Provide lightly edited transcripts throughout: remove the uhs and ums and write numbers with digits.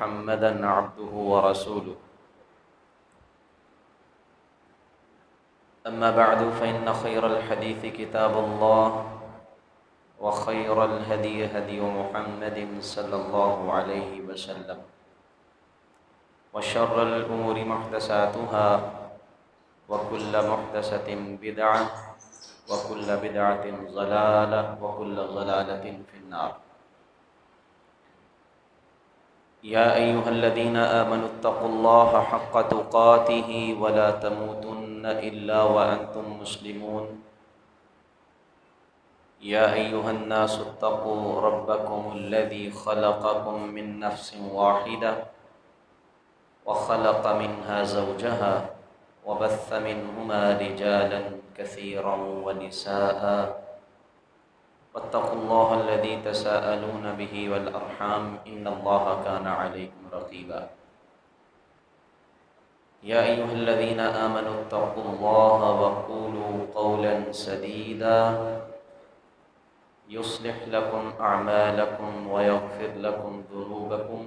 محمدا عبده ورسوله. أما بعد فإن خير الحديث كتاب الله وخير الهدي هدي محمد صلى الله عليه وسلم وشر الأمور محدثاتها وكل محدثة بدعة وكل بدعة ضلالة وكل ضلالة في النار. يا أيها الذين آمنوا اتقوا الله حق تقاته ولا تموتن إلا وأنتم مسلمون. يا أيها الناس اتقوا ربكم الذي خلقكم من نفس واحدة وخلق منها زوجها وبث منهما رجالا كثيرا ونساء واتقوا الله الذي تساءلون به والأرحام إن الله كان عليكم رقيبا. يا أيها الذين آمنوا اتقوا الله وقولوا قولا سديدا يصلح لكم أعمالكم ويغفر لكم ذنوبكم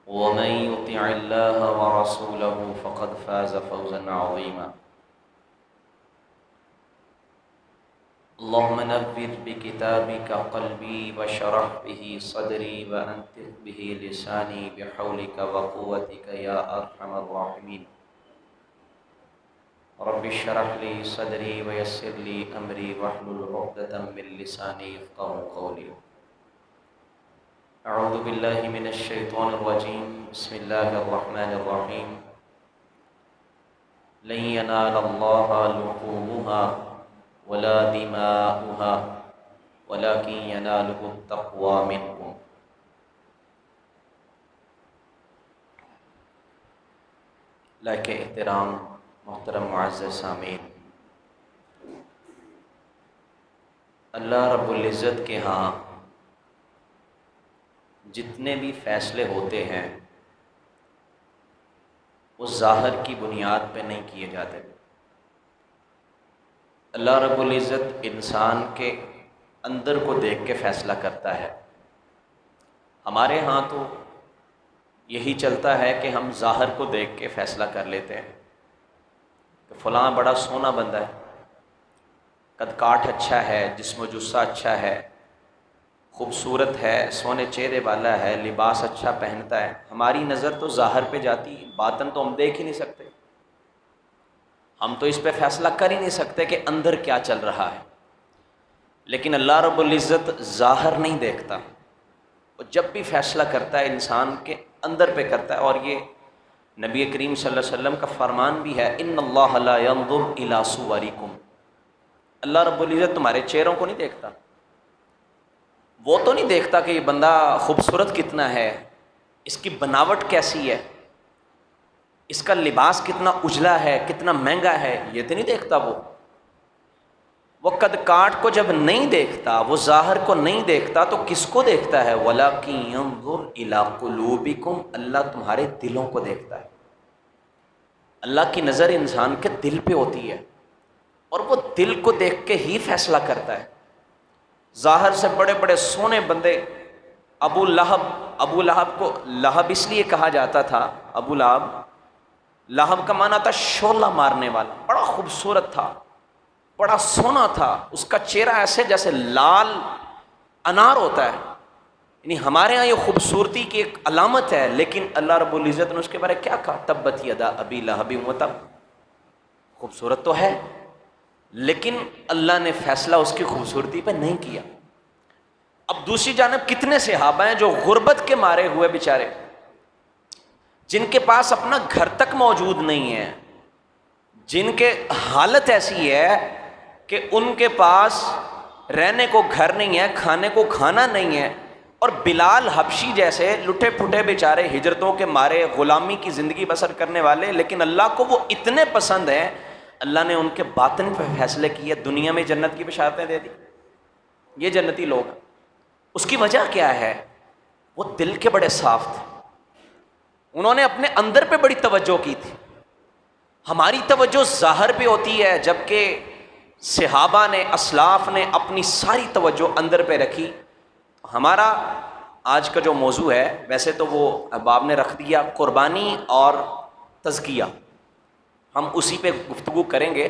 ومن يطع الله ورسوله فقد فاز فوزا عظيما. اللهم نبّر بكتابك قلبي وشرح به صدري وأنطق به لساني بحولك وقوتك يا أرحم الراحمين. رب اشرح لي صدري ويسر لي أمري واحلل عقدة من لساني يفقهوا قولي. أعوذ بالله من الشيطان الرجيم. بسم الله الرحمن الرحيم. لن ينال الله لحومها ولا دماؤها ولكن يناله التقوى منكم. لائق احترام محترم معزز سامعین، اللہ رب العزت کے ہاں جتنے بھی فیصلے ہوتے ہیں وہ ظاہر کی بنیاد پہ نہیں کیے جاتے. اللہ رب العزت انسان کے اندر کو دیکھ کے فیصلہ کرتا ہے. ہمارے ہاں تو یہی چلتا ہے کہ ہم ظاہر کو دیکھ کے فیصلہ کر لیتے ہیں کہ فلاں بڑا سونا بندہ ہے، قد کاٹ اچھا ہے، جسم و جثہ اچھا ہے، خوبصورت ہے، سونے چہرے والا ہے، لباس اچھا پہنتا ہے. ہماری نظر تو ظاہر پہ جاتی ہے، باطن تو ہم دیکھ ہی نہیں سکتے. ہم تو اس پہ فیصلہ کر ہی نہیں سکتے کہ اندر کیا چل رہا ہے. لیکن اللہ رب العزت ظاہر نہیں دیکھتا، اور جب بھی فیصلہ کرتا ہے انسان کے اندر پہ کرتا ہے. اور یہ نبی کریم صلی اللہ علیہ وسلم کا فرمان بھی ہے، ان اللہ لا ينظر الى صورکم. اللہ رب العزت تمہارے چہروں کو نہیں دیکھتا. وہ تو نہیں دیکھتا کہ یہ بندہ خوبصورت کتنا ہے، اس کی بناوٹ کیسی ہے، اس کا لباس کتنا اجلا ہے، کتنا مہنگا ہے، یہ تو نہیں دیکھتا. وہ قد کاٹ کو جب نہیں دیکھتا، وہ ظاہر کو نہیں دیکھتا، تو کس کو دیکھتا ہے؟ وَلَكِنْ يَنْظُرْ إِلَىٰ قُلُوبِكُمْ. اللہ تمہارے دلوں کو دیکھتا ہے. اللہ کی نظر انسان کے دل پہ ہوتی ہے، اور وہ دل کو دیکھ کے ہی فیصلہ کرتا ہے. ظاہر سے بڑے بڑے سونے بندے، ابو لہب کو لہب اس لیے کہا جاتا تھا، ابو لہب کا معنی تھا شعلہ مارنے والا. بڑا خوبصورت تھا، بڑا سونا تھا، اس کا چہرہ ایسے جیسے لال انار ہوتا ہے. یعنی ہمارے ہاں یہ خوبصورتی کی ایک علامت ہے، لیکن اللہ رب العزت نے اس کے بارے کیا کہا؟ تبت یدا ابی لہب وتب. خوبصورت تو ہے، لیکن اللہ نے فیصلہ اس کی خوبصورتی پہ نہیں کیا. اب دوسری جانب کتنے صحابہ ہیں جو غربت کے مارے ہوئے بیچارے، جن کے پاس اپنا گھر تک موجود نہیں ہے، جن کے حالت ایسی ہے کہ ان کے پاس رہنے کو گھر نہیں ہے، کھانے کو کھانا نہیں ہے. اور بلال حبشی جیسے لٹے پھٹے بیچارے ہجرتوں کے مارے غلامی کی زندگی بسر کرنے والے، لیکن اللہ کو وہ اتنے پسند ہیں، اللہ نے ان کے باطن پہ فیصلے کیے، دنیا میں جنت کی بشارتیں دے دی. یہ جنتی لوگ، اس کی وجہ کیا ہے؟ وہ دل کے بڑے صاف تھے، انہوں نے اپنے اندر پہ بڑی توجہ کی تھی. ہماری توجہ ظاہر پہ ہوتی ہے، جبکہ صحابہ نے، اسلاف نے اپنی ساری توجہ اندر پہ رکھی. ہمارا آج کا جو موضوع ہے ویسے تو وہ باب نے رکھ دیا قربانی اور تزکیہ، ہم اسی پہ گفتگو کریں گے۔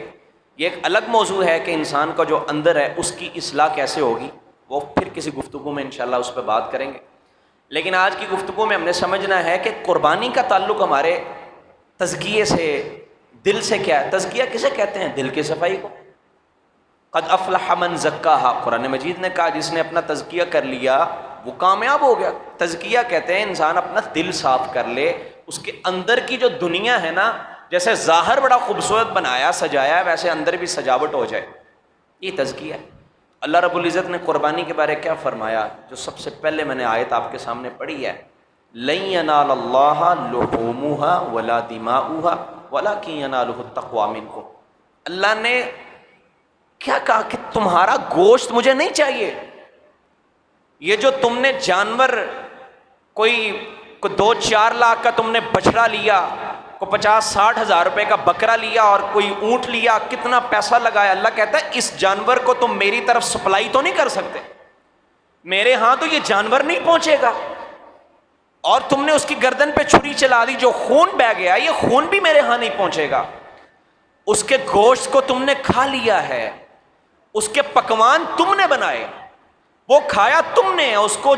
یہ ایک الگ موضوع ہے کہ انسان کا جو اندر ہے اس کی اصلاح کیسے ہوگی، وہ پھر کسی گفتگو میں انشاءاللہ اس پہ بات کریں گے۔ لیکن آج کی گفتگو میں ہم نے سمجھنا ہے کہ قربانی کا تعلق ہمارے تزکیے سے، دل سے کیا ہے۔ تزکیہ کسے کہتے ہیں؟ دل کی صفائی کو۔ قد افلح من زکاہا، قرآن مجید نے کہا جس نے اپنا تزکیہ کر لیا وہ کامیاب ہو گیا۔ تزکیہ کہتے ہیں انسان اپنا دل صاف کر لے، اس کے اندر کی جو دنیا ہے نا، جیسے ظاہر بڑا خوبصورت بنایا سجایا ویسے اندر بھی سجاوٹ ہو جائے، یہ تزکیہ ہے۔ اللہ رب العزت نے قربانی کے بارے کیا فرمایا؟ جو سب سے پہلے میں نے آیت آپ کے سامنے پڑھی ہے، لن ینال اللہ لحومها ولا دماؤها ولکن ینالہ التقوی منکم۔ اللہ نے کیا کہا کہ تمہارا گوشت مجھے نہیں چاہیے، یہ جو تم نے جانور کوئی 2-4 لاکھ کا تم نے بچڑا لیا، کو 50-60 ہزار روپے کا بکرا لیا اور کوئی اونٹ لیا، کتنا پیسہ لگایا، اللہ کہتا ہے اس جانور کو تم میری طرف سپلائی تو نہیں کر سکتے، میرے ہاں تو یہ جانور نہیں پہنچے گا، اور تم نے اس کی گردن پہ چھری چلا دی، جو خون بہہ گیا یہ خون بھی میرے ہاں نہیں پہنچے گا، اس کے گوشت کو تم نے کھا لیا ہے، اس کے پکوان تم نے بنائے، وہ کھایا تم نے، اس کو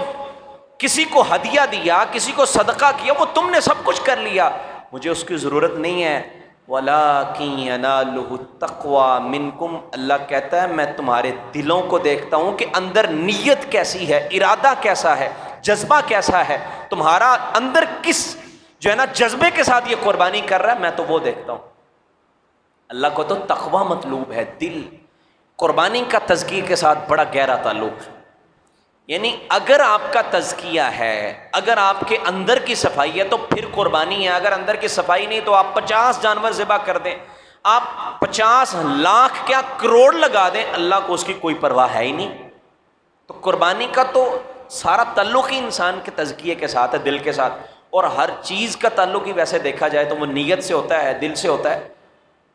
کسی کو ہدیہ دیا، کسی کو صدقہ کیا، وہ تم نے سب کچھ کر لیا، مجھے اس کی ضرورت نہیں ہے۔ وَلَٰكِن يَنَالُهُ التَّقْوَىٰ مِنْكُمْ، اللہ کہتا ہے میں تمہارے دلوں کو دیکھتا ہوں کہ اندر نیت کیسی ہے، ارادہ کیسا ہے، جذبہ کیسا ہے، تمہارا اندر کس جو ہے نا جذبے کے ساتھ یہ قربانی کر رہا ہے، میں تو وہ دیکھتا ہوں۔ اللہ کو تو تقویٰ مطلوب ہے، دل۔ قربانی کا تزکیے کے ساتھ بڑا گہرا تعلق ہے، یعنی اگر آپ کا تزکیہ ہے، اگر آپ کے اندر کی صفائی ہے تو پھر قربانی ہے، اگر اندر کی صفائی نہیں تو آپ 50 جانور ذبح کر دیں، آپ 50 لاکھ کیا کروڑ لگا دیں، اللہ کو اس کی کوئی پرواہ ہے ہی نہیں۔ تو قربانی کا تو سارا تعلق ہی انسان کے تزکیے کے ساتھ ہے، دل کے ساتھ، اور ہر چیز کا تعلق ہی ویسے دیکھا جائے تو وہ نیت سے ہوتا ہے، دل سے ہوتا ہے۔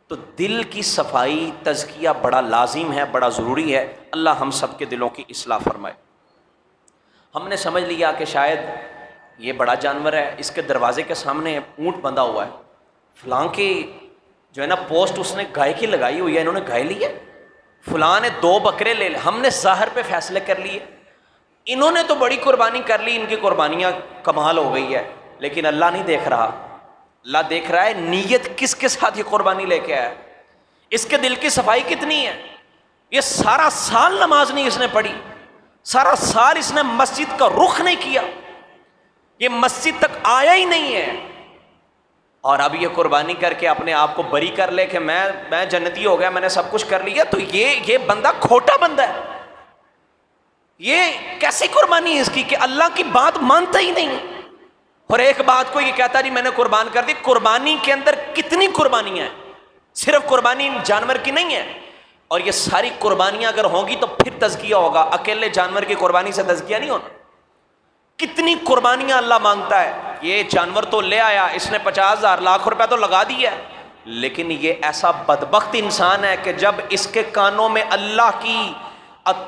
تو دل کی صفائی، تزکیہ بڑا لازم ہے، بڑا ضروری ہے۔ اللہ ہم سب کے دلوں کی اصلاح فرمائے۔ ہم نے سمجھ لیا کہ شاید یہ بڑا جانور ہے، اس کے دروازے کے سامنے اونٹ بندھا ہوا ہے، فلاں کی جو ہے نا پوسٹ اس نے گائے کی لگائی ہوئی ہے، انہوں نے گائے لی ہے، فلاں نے 2 بکرے لے لے، ہم نے ظاہر پہ فیصلے کر لیے، انہوں نے تو بڑی قربانی کر لی، ان کی قربانیاں کمال ہو گئی ہے، لیکن اللہ نہیں دیکھ رہا۔ اللہ دیکھ رہا ہے نیت کس کے ساتھ یہ قربانی لے کے آیا، اس کے دل کی صفائی کتنی ہے۔ یہ سارا سال نماز نہیں اس نے پڑھی، سارا سال اس نے مسجد کا رخ نہیں کیا، یہ مسجد تک آیا ہی نہیں ہے، اور اب یہ قربانی کر کے اپنے آپ کو بری کر لے کہ میں جنتی ہو گیا، میں نے سب کچھ کر لیا، تو یہ بندہ کھوٹا بندہ ہے۔ یہ کیسی قربانی ہے اس کی کہ اللہ کی بات مانتا ہی نہیں، اور ایک بات کو یہ کہتا نہیں میں نے قربان کر دی۔ قربانی کے اندر کتنی قربانیاں ہیں، صرف قربانی جانور کی نہیں ہے، اور یہ ساری قربانیاں اگر ہوں گی تو پھر تزکیہ ہوگا، اکیلے جانور کی قربانی سے تزکیہ نہیں ہونا۔ کتنی قربانیاں اللہ مانگتا ہے، یہ جانور تو لے آیا، اس نے 50,000 لاکھ روپے تو لگا دیا ہے، لیکن یہ ایسا بدبخت انسان ہے کہ جب اس کے کانوں میں اللہ کی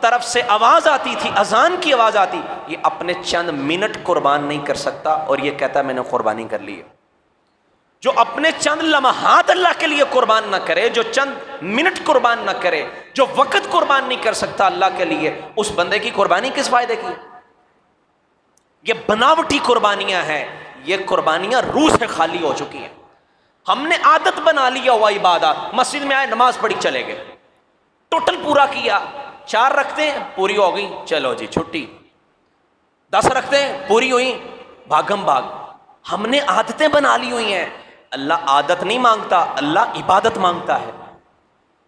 طرف سے آواز آتی تھی، اذان کی آواز آتی، یہ اپنے چند منٹ قربان نہیں کر سکتا، اور یہ کہتا ہے میں نے قربانی کر لی ہے۔ جو اپنے چند لمحات اللہ کے لیے قربان نہ کرے، جو چند منٹ قربان نہ کرے، جو وقت قربان نہیں کر سکتا اللہ کے لیے، اس بندے کی قربانی کس فائدے کی؟ یہ بناوٹی قربانیاں ہیں، یہ قربانیاں روح سے خالی ہو چکی ہیں۔ ہم نے عادت بنا لیا ہوا عبادات، مسجد میں آئے نماز پڑھی چلے گئے، ٹوٹل پورا کیا، 4 رکھتے ہیں پوری ہو گئی، چلو جی چھٹی، 10 رکھتے ہیں پوری ہوئی، بھاگم بھاگ۔ ہم نے عادتیں بنا لی ہوئی ہیں۔ اللہ عادت نہیں مانگتا، اللہ عبادت مانگتا ہے،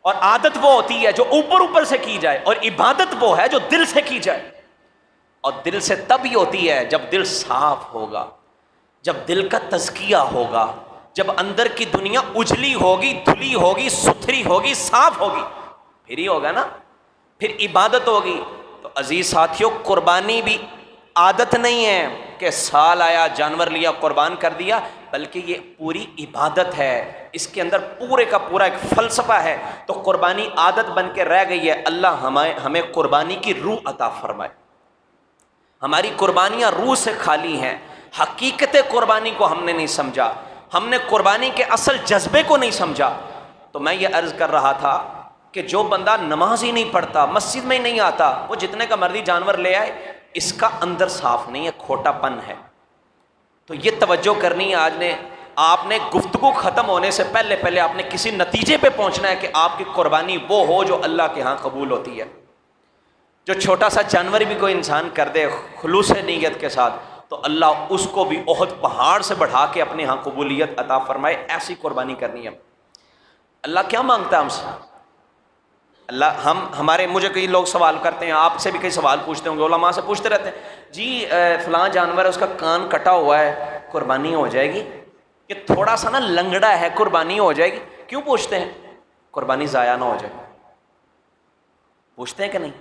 اور عادت وہ ہوتی ہے جو اوپر سے کی جائے، اور عبادت وہ ہے جو دل سے کی جائے، اور دل سے تب ہی ہوتی ہے جب دل صاف ہوگا، جب دل کا تزکیہ ہوگا، جب اندر کی دنیا اجلی ہوگی، دھلی ہوگی، ستھری ہوگی، صاف ہوگی، پھر ہی ہوگا نا، پھر عبادت ہوگی۔ تو عزیز ساتھیوں، قربانی بھی عادت نہیں ہے کہ سال آیا جانور لیا قربان کر دیا، بلکہ یہ پوری عبادت ہے، اس کے اندر پورے کا پورا ایک فلسفہ ہے۔ تو قربانی عادت بن کے رہ گئی ہے، اللہ ہمیں قربانی کی روح عطا فرمائے، ہماری قربانیاں روح سے خالی ہیں، حقیقت قربانی کو ہم نے نہیں سمجھا، ہم نے قربانی کے اصل جذبے کو نہیں سمجھا۔ تو میں یہ عرض کر رہا تھا کہ جو بندہ نماز ہی نہیں پڑھتا، مسجد میں ہی نہیں آتا، وہ جتنے کا مرضی جانور لے آئے، اس کا اندر صاف نہیں ہے، کھوٹا پن ہے۔ تو یہ توجہ کرنی ہے۔ آپ نے گفتگو ختم ہونے سے پہلے آپ نے کسی نتیجے پہ پہنچنا ہے کہ آپ کی قربانی وہ ہو جو اللہ کے ہاں قبول ہوتی ہے۔ جو چھوٹا سا جانور بھی کوئی انسان کر دے خلوص نیت کے ساتھ، تو اللہ اس کو بھی احد پہاڑ سے بڑھا کے اپنے ہاں قبولیت عطا فرمائے۔ ایسی قربانی کرنی ہے۔ اللہ کیا مانگتا ہے ہم سے؟ اللہ مجھے کئی لوگ سوال کرتے ہیں، آپ سے بھی کئی سوال پوچھتے ہوں گے، علماء سے پوچھتے رہتے ہیں، جی فلاں جانور ہے، اس کا کان کٹا ہوا ہے، قربانی ہو جائے گی؟ یہ تھوڑا سا نا لنگڑا ہے، قربانی ہو جائے گی؟ کیوں پوچھتے ہیں؟ قربانی ضائع نہ ہو جائے۔ پوچھتے ہیں کہ نہیں؟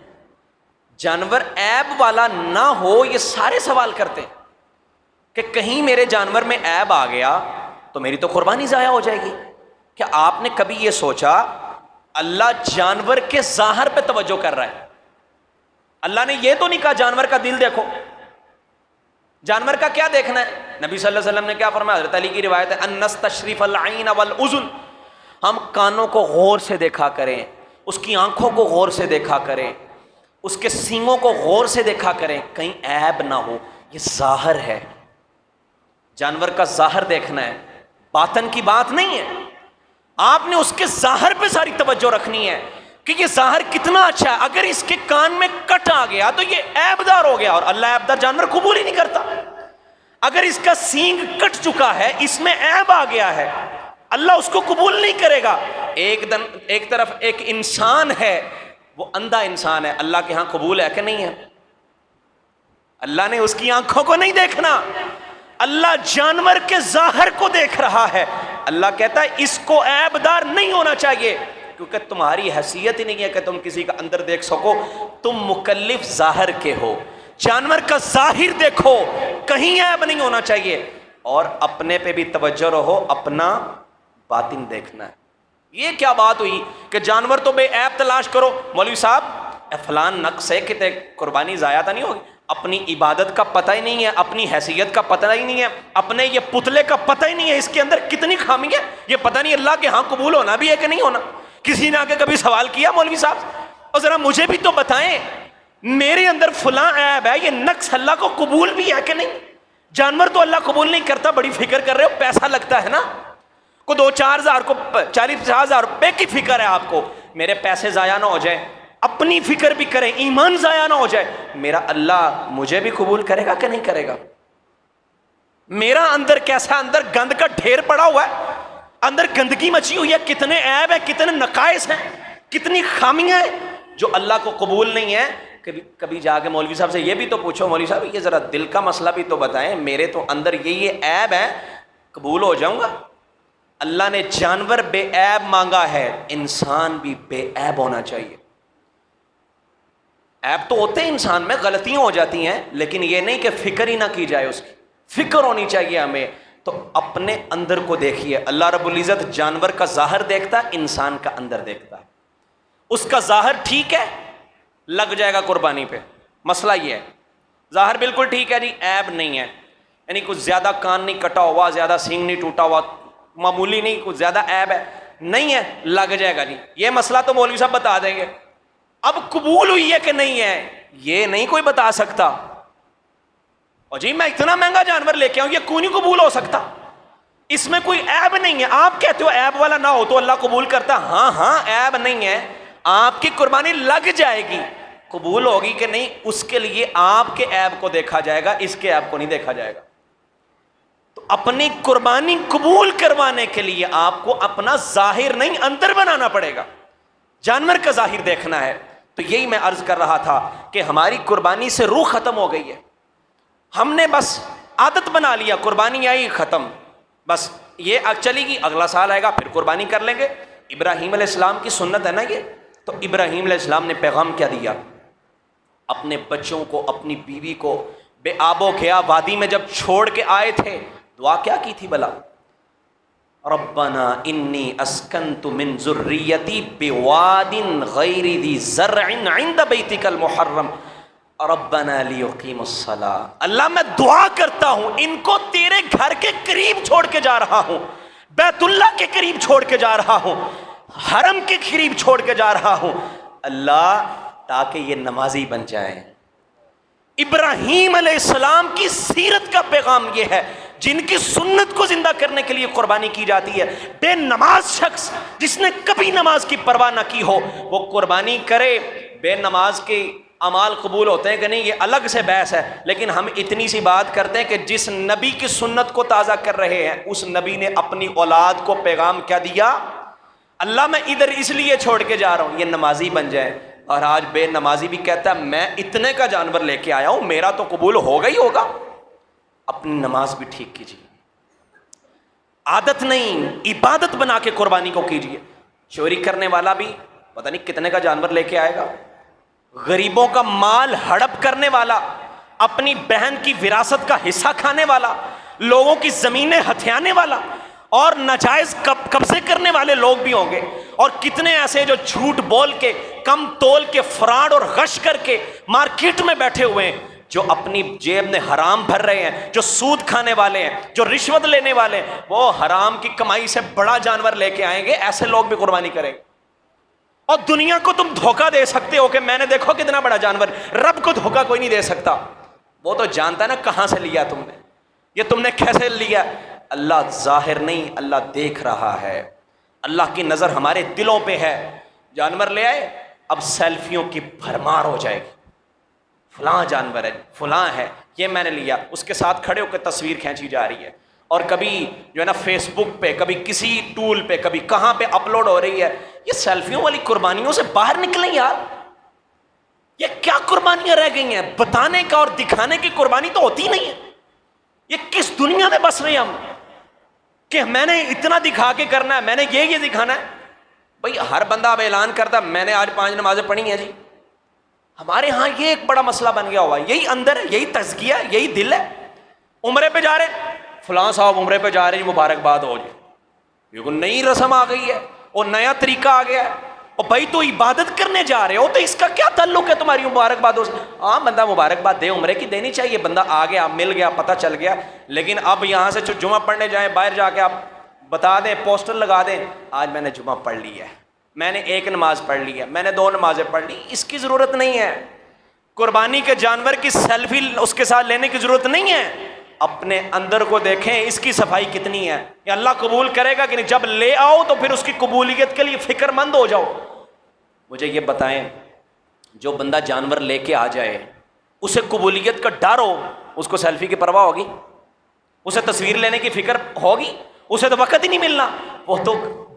جانور عیب والا نہ ہو، یہ سارے سوال کرتے ہیں کہ کہیں میرے جانور میں عیب آ گیا تو میری تو قربانی ضائع ہو جائے گی۔ کیا آپ نے کبھی یہ سوچا اللہ جانور کے ظاہر پہ توجہ کر رہا ہے؟ اللہ نے یہ تو نہیں کہا جانور کا دل دیکھو۔ جانور کا کیا دیکھنا ہے؟ نبی صلی اللہ علیہ وسلم نے کیا فرمایا؟ حضرت علی کی روایت ہے، انس تشریف العین والاذن، ہم کانوں کو غور سے دیکھا کریں، اس کی آنکھوں کو غور سے دیکھا کریں، اس کے سینگوں کو غور سے دیکھا کریں، کہیں عیب نہ ہو۔ یہ ظاہر ہے، جانور کا ظاہر دیکھنا ہے، باطن کی بات نہیں ہے۔ آپ نے اس کے ظاہر پہ ساری توجہ رکھنی ہے کہ یہ ظاہر کتنا اچھا ہے۔ اگر اس کے کان میں کٹ آ گیا تو یہ عیبدار ہو گیا، اور اللہ عیبدار جانور قبول ہی نہیں کرتا۔ اگر اس کا سینگ کٹ چکا ہے، اس میں عیب آ گیا ہے، اللہ اس کو قبول نہیں کرے گا۔ ایک طرف ایک انسان ہے، وہ اندھا انسان ہے، اللہ کے ہاں قبول ہے کہ نہیں ہے؟ اللہ نے اس کی آنکھوں کو نہیں دیکھنا، اللہ جانور کے ظاہر کو دیکھ رہا ہے۔ اللہ کہتا ہے اس کو عیب دار نہیں ہونا چاہیے، کیونکہ تمہاری حیثیت ہی نہیں ہے کہ تم کسی کا اندر دیکھ سکو، تم مکلف ظاہر کے ہو۔ جانور کا ظاہر دیکھو، کہیں عیب نہیں ہونا چاہیے، اور اپنے پہ بھی توجہ رہو، اپنا باطن دیکھنا ہے۔ یہ کیا بات ہوئی کہ جانور تو بے عیب تلاش کرو؟ مولوی صاحب فلان نقص ہے کہ قربانی ضائع تو نہیں ہوگی؟ اپنی عبادت کا پتہ ہی نہیں ہے، اپنی حیثیت کا پتہ ہی نہیں ہے، اپنے یہ پتلے کا پتہ ہی نہیں ہے، اس کے اندر کتنی خامی ہے، یہ پتہ نہیں اللہ کے ہاں قبول ہونا بھی ہے کہ نہیں ہونا۔ کسی نے آ کے کبھی سوال کیا مولوی صاحب اور ذرا مجھے بھی تو بتائیں، میرے اندر فلاں عیب ہے، یہ نقص اللہ کو قبول بھی ہے کہ نہیں؟ جانور تو اللہ قبول نہیں کرتا، بڑی فکر کر رہے ہو، پیسہ لگتا ہے نا، کو 2-4 ہزار کو 40-50 ہزار روپے کی فکر ہے آپ کو، میرے پیسے ضائع نہ ہو جائیں، اپنی فکر بھی کریں، ایمان ضائع نہ ہو جائے، میرا اللہ مجھے بھی قبول کرے گا کہ نہیں کرے گا؟ میرا اندر کیسا، اندر گند کا ڈھیر پڑا ہوا ہے، اندر گندگی مچی ہوئی ہے، کتنے عیب ہیں، کتنے نقائص ہیں، کتنی خامیاں ہیں جو اللہ کو قبول نہیں ہے۔ کبھی جا کے مولوی صاحب سے یہ بھی تو پوچھو، مولوی صاحب یہ ذرا دل کا مسئلہ بھی تو بتائیں، میرے تو اندر یہ عیب ہے، قبول ہو جاؤں گا؟ اللہ نے جانور بے عیب مانگا ہے، انسان بھی بے عیب ہونا چاہیے۔ عیب تو ہوتے ہیں انسان میں، غلطیاں ہو جاتی ہیں، لیکن یہ نہیں کہ فکر ہی نہ کی جائے، اس کی فکر ہونی چاہیے ہمیں۔ تو اپنے اندر کو دیکھیے، اللہ رب العزت جانور کا ظاہر دیکھتا ہے، انسان کا اندر دیکھتا ہے۔ اس کا ظاہر ٹھیک ہے، لگ جائے گا قربانی پہ۔ مسئلہ یہ ہے، ظاہر بالکل ٹھیک ہے جی، عیب نہیں ہے، یعنی کچھ زیادہ کان نہیں کٹا ہوا، زیادہ سینگ نہیں ٹوٹا ہوا، معمولی نہیں، کچھ زیادہ عیب ہے نہیں ہے، لگ جائے گا جی، یہ مسئلہ تو مولوی صاحب بتا دیں گے۔ اب قبول ہوئی ہے کہ نہیں ہے، یہ نہیں کوئی بتا سکتا۔ اور جی میں اتنا مہنگا جانور لے کے آؤں، یہ کیوں نہیں قبول ہو سکتا؟ اس میں کوئی عیب نہیں ہے۔ آپ کہتے ہو عیب والا نہ ہو تو اللہ قبول کرتا، ہاں ہاں عیب نہیں ہے، آپ کی قربانی لگ جائے گی، قبول ہوگی کہ نہیں اس کے لیے آپ کے عیب کو دیکھا جائے گا، اس کے عیب کو نہیں دیکھا جائے گا۔ تو اپنی قربانی قبول کروانے کے لیے آپ کو اپنا ظاہر نہیں اندر بنانا پڑے گا، جانور کا ظاہر دیکھنا ہے۔ تو یہی میں عرض کر رہا تھا کہ ہماری قربانی سے روح ختم ہو گئی ہے، ہم نے بس عادت بنا لیا، قربانی آئی ختم، بس یہ چلی گی، اگلا سال آئے گا پھر قربانی کر لیں گے۔ ابراہیم علیہ السلام کی سنت ہے نا یہ، تو ابراہیم علیہ السلام نے پیغام کیا دیا اپنے بچوں کو، اپنی بیوی کو، بے آب و گیا وادی میں جب چھوڑ کے آئے تھے، دعا کیا کی تھی بلا؟ ربنا انی اسکنت من ذریتی بواد غیر ذی زرع عند بیتک المحرم، ربنا لیقیموا الصلاۃ، اللہ میں دعا کرتا ہوں ان کو تیرے گھر کے قریب چھوڑ کے جا رہا ہوں، بیت اللہ کے قریب چھوڑ کے جا رہا ہوں، حرم کے قریب چھوڑ کے جا رہا ہوں اللہ، تاکہ یہ نمازی بن جائیں۔ ابراہیم علیہ السلام کی سیرت کا پیغام یہ ہے، جن کی سنت کو زندہ کرنے کے لیے قربانی کی جاتی ہے۔ بے نماز شخص جس نے کبھی نماز کی پرواہ نہ کی ہو وہ قربانی کرے۔ بے نماز کے اعمال قبول ہوتے ہیں کہ نہیں یہ الگ سے بحث ہے، لیکن ہم اتنی سی بات کرتے ہیں کہ جس نبی کی سنت کو تازہ کر رہے ہیں اس نبی نے اپنی اولاد کو پیغام کیا دیا؟ اللہ میں ادھر اس لیے چھوڑ کے جا رہا ہوں یہ نمازی بن جائے۔ اور آج بے نمازی بھی کہتا ہے میں اتنے کا جانور لے کے آیا ہوں، میرا تو قبول ہوگا ہی ہوگا۔ اپنی نماز بھی ٹھیک کیجیے، عادت نہیں عبادت بنا کے قربانی کو کیجیے۔ چوری کرنے والا بھی پتہ نہیں کتنے کا جانور لے کے آئے گا، غریبوں کا مال ہڑپ کرنے والا، اپنی بہن کی وراثت کا حصہ کھانے والا، لوگوں کی زمینیں ہتھیانے والا اور ناجائز قبضے کرنے والے لوگ بھی ہوں گے، اور کتنے ایسے جو جھوٹ بول کے کم تول کے فراڈ اور غش کر کے مارکیٹ میں بیٹھے ہوئے ہیں، جو اپنی جیب میں حرام بھر رہے ہیں، جو سود کھانے والے ہیں، جو رشوت لینے والے ہیں، وہ حرام کی کمائی سے بڑا جانور لے کے آئیں گے، ایسے لوگ بھی قربانی کریں گے۔ اور دنیا کو تم دھوکہ دے سکتے ہو کہ میں نے دیکھو کتنا بڑا جانور، رب کو دھوکہ کوئی نہیں دے سکتا، وہ تو جانتا ہے نا کہاں سے لیا تم نے، یہ تم نے کیسے لیا۔ اللہ ظاہر نہیں، اللہ دیکھ رہا ہے، اللہ کی نظر ہمارے دلوں پہ ہے۔ جانور لے آئے، اب سیلفیوں کی بھرمار ہو جائے گی، فلاں جانور ہے، فلاں ہے، یہ میں نے لیا، اس کے ساتھ کھڑے ہو کے تصویر کھینچی جا رہی ہے، اور کبھی جو ہے نا فیس بک پہ، کبھی کسی ٹول پہ، کبھی کہاں پہ اپلوڈ ہو رہی ہے۔ یہ سیلفیوں والی قربانیوں سے باہر نکلیں یار، یہ کیا قربانیاں رہ گئی ہیں؟ بتانے کا اور دکھانے کی قربانی تو ہوتی نہیں ہے۔ یہ کس دنیا میں بس رہے ہیں ہم کہ میں نے اتنا دکھا کے کرنا ہے، میں نے یہ دکھانا ہے۔ بھائی ہر بندہ اب اعلان کرتا میں نے آج 5 نمازیں پڑھی ہیں جی۔ ہمارے ہاں یہ ایک بڑا مسئلہ بن گیا ہوا ہے، یہی اندر ہے، یہی تزکیہ ہے، یہی دل ہے۔ عمرے پہ جا رہے فلاں صاحب عمرے پہ جا رہے ہیں، مبارکباد ہو جی، یہ کوئی نئی رسم آ گئی ہے اور نیا طریقہ آ گیا ہے۔ اور بھائی تو عبادت کرنے جا رہے ہو تو اس کا کیا تعلق ہے تمہاری مبارکباد ہو؟ ہاں بندہ مبارکباد دے، عمرے کی دینی چاہیے، بندہ آ گیا، مل گیا، پتہ چل گیا، لیکن اب یہاں سے جمعہ پڑھنے جائیں، باہر جا کے آپ بتا دیں، پوسٹر لگا دیں آج میں نے جمعہ پڑھ لی ہے، میں نے 1 نماز پڑھ لی ہے، میں نے 2 نمازیں پڑھ لی۔ اس کی ضرورت نہیں ہے۔ قربانی کے جانور کی سیلفی اس کے ساتھ لینے کی ضرورت نہیں ہے۔ اپنے اندر کو دیکھیں اس کی صفائی کتنی ہے، یہ اللہ قبول کرے گا کہ نہیں۔ جب لے آؤ تو پھر اس کی قبولیت کے لیے فکر مند ہو جاؤ۔ مجھے یہ بتائیں، جو بندہ جانور لے کے آ جائے اسے قبولیت کا ڈر ہو، اس کو سیلفی کی پرواہ ہوگی؟ اسے تصویر لینے کی فکر ہوگی؟ اسے تو وقت ہی نہیں ملنا، وہ تو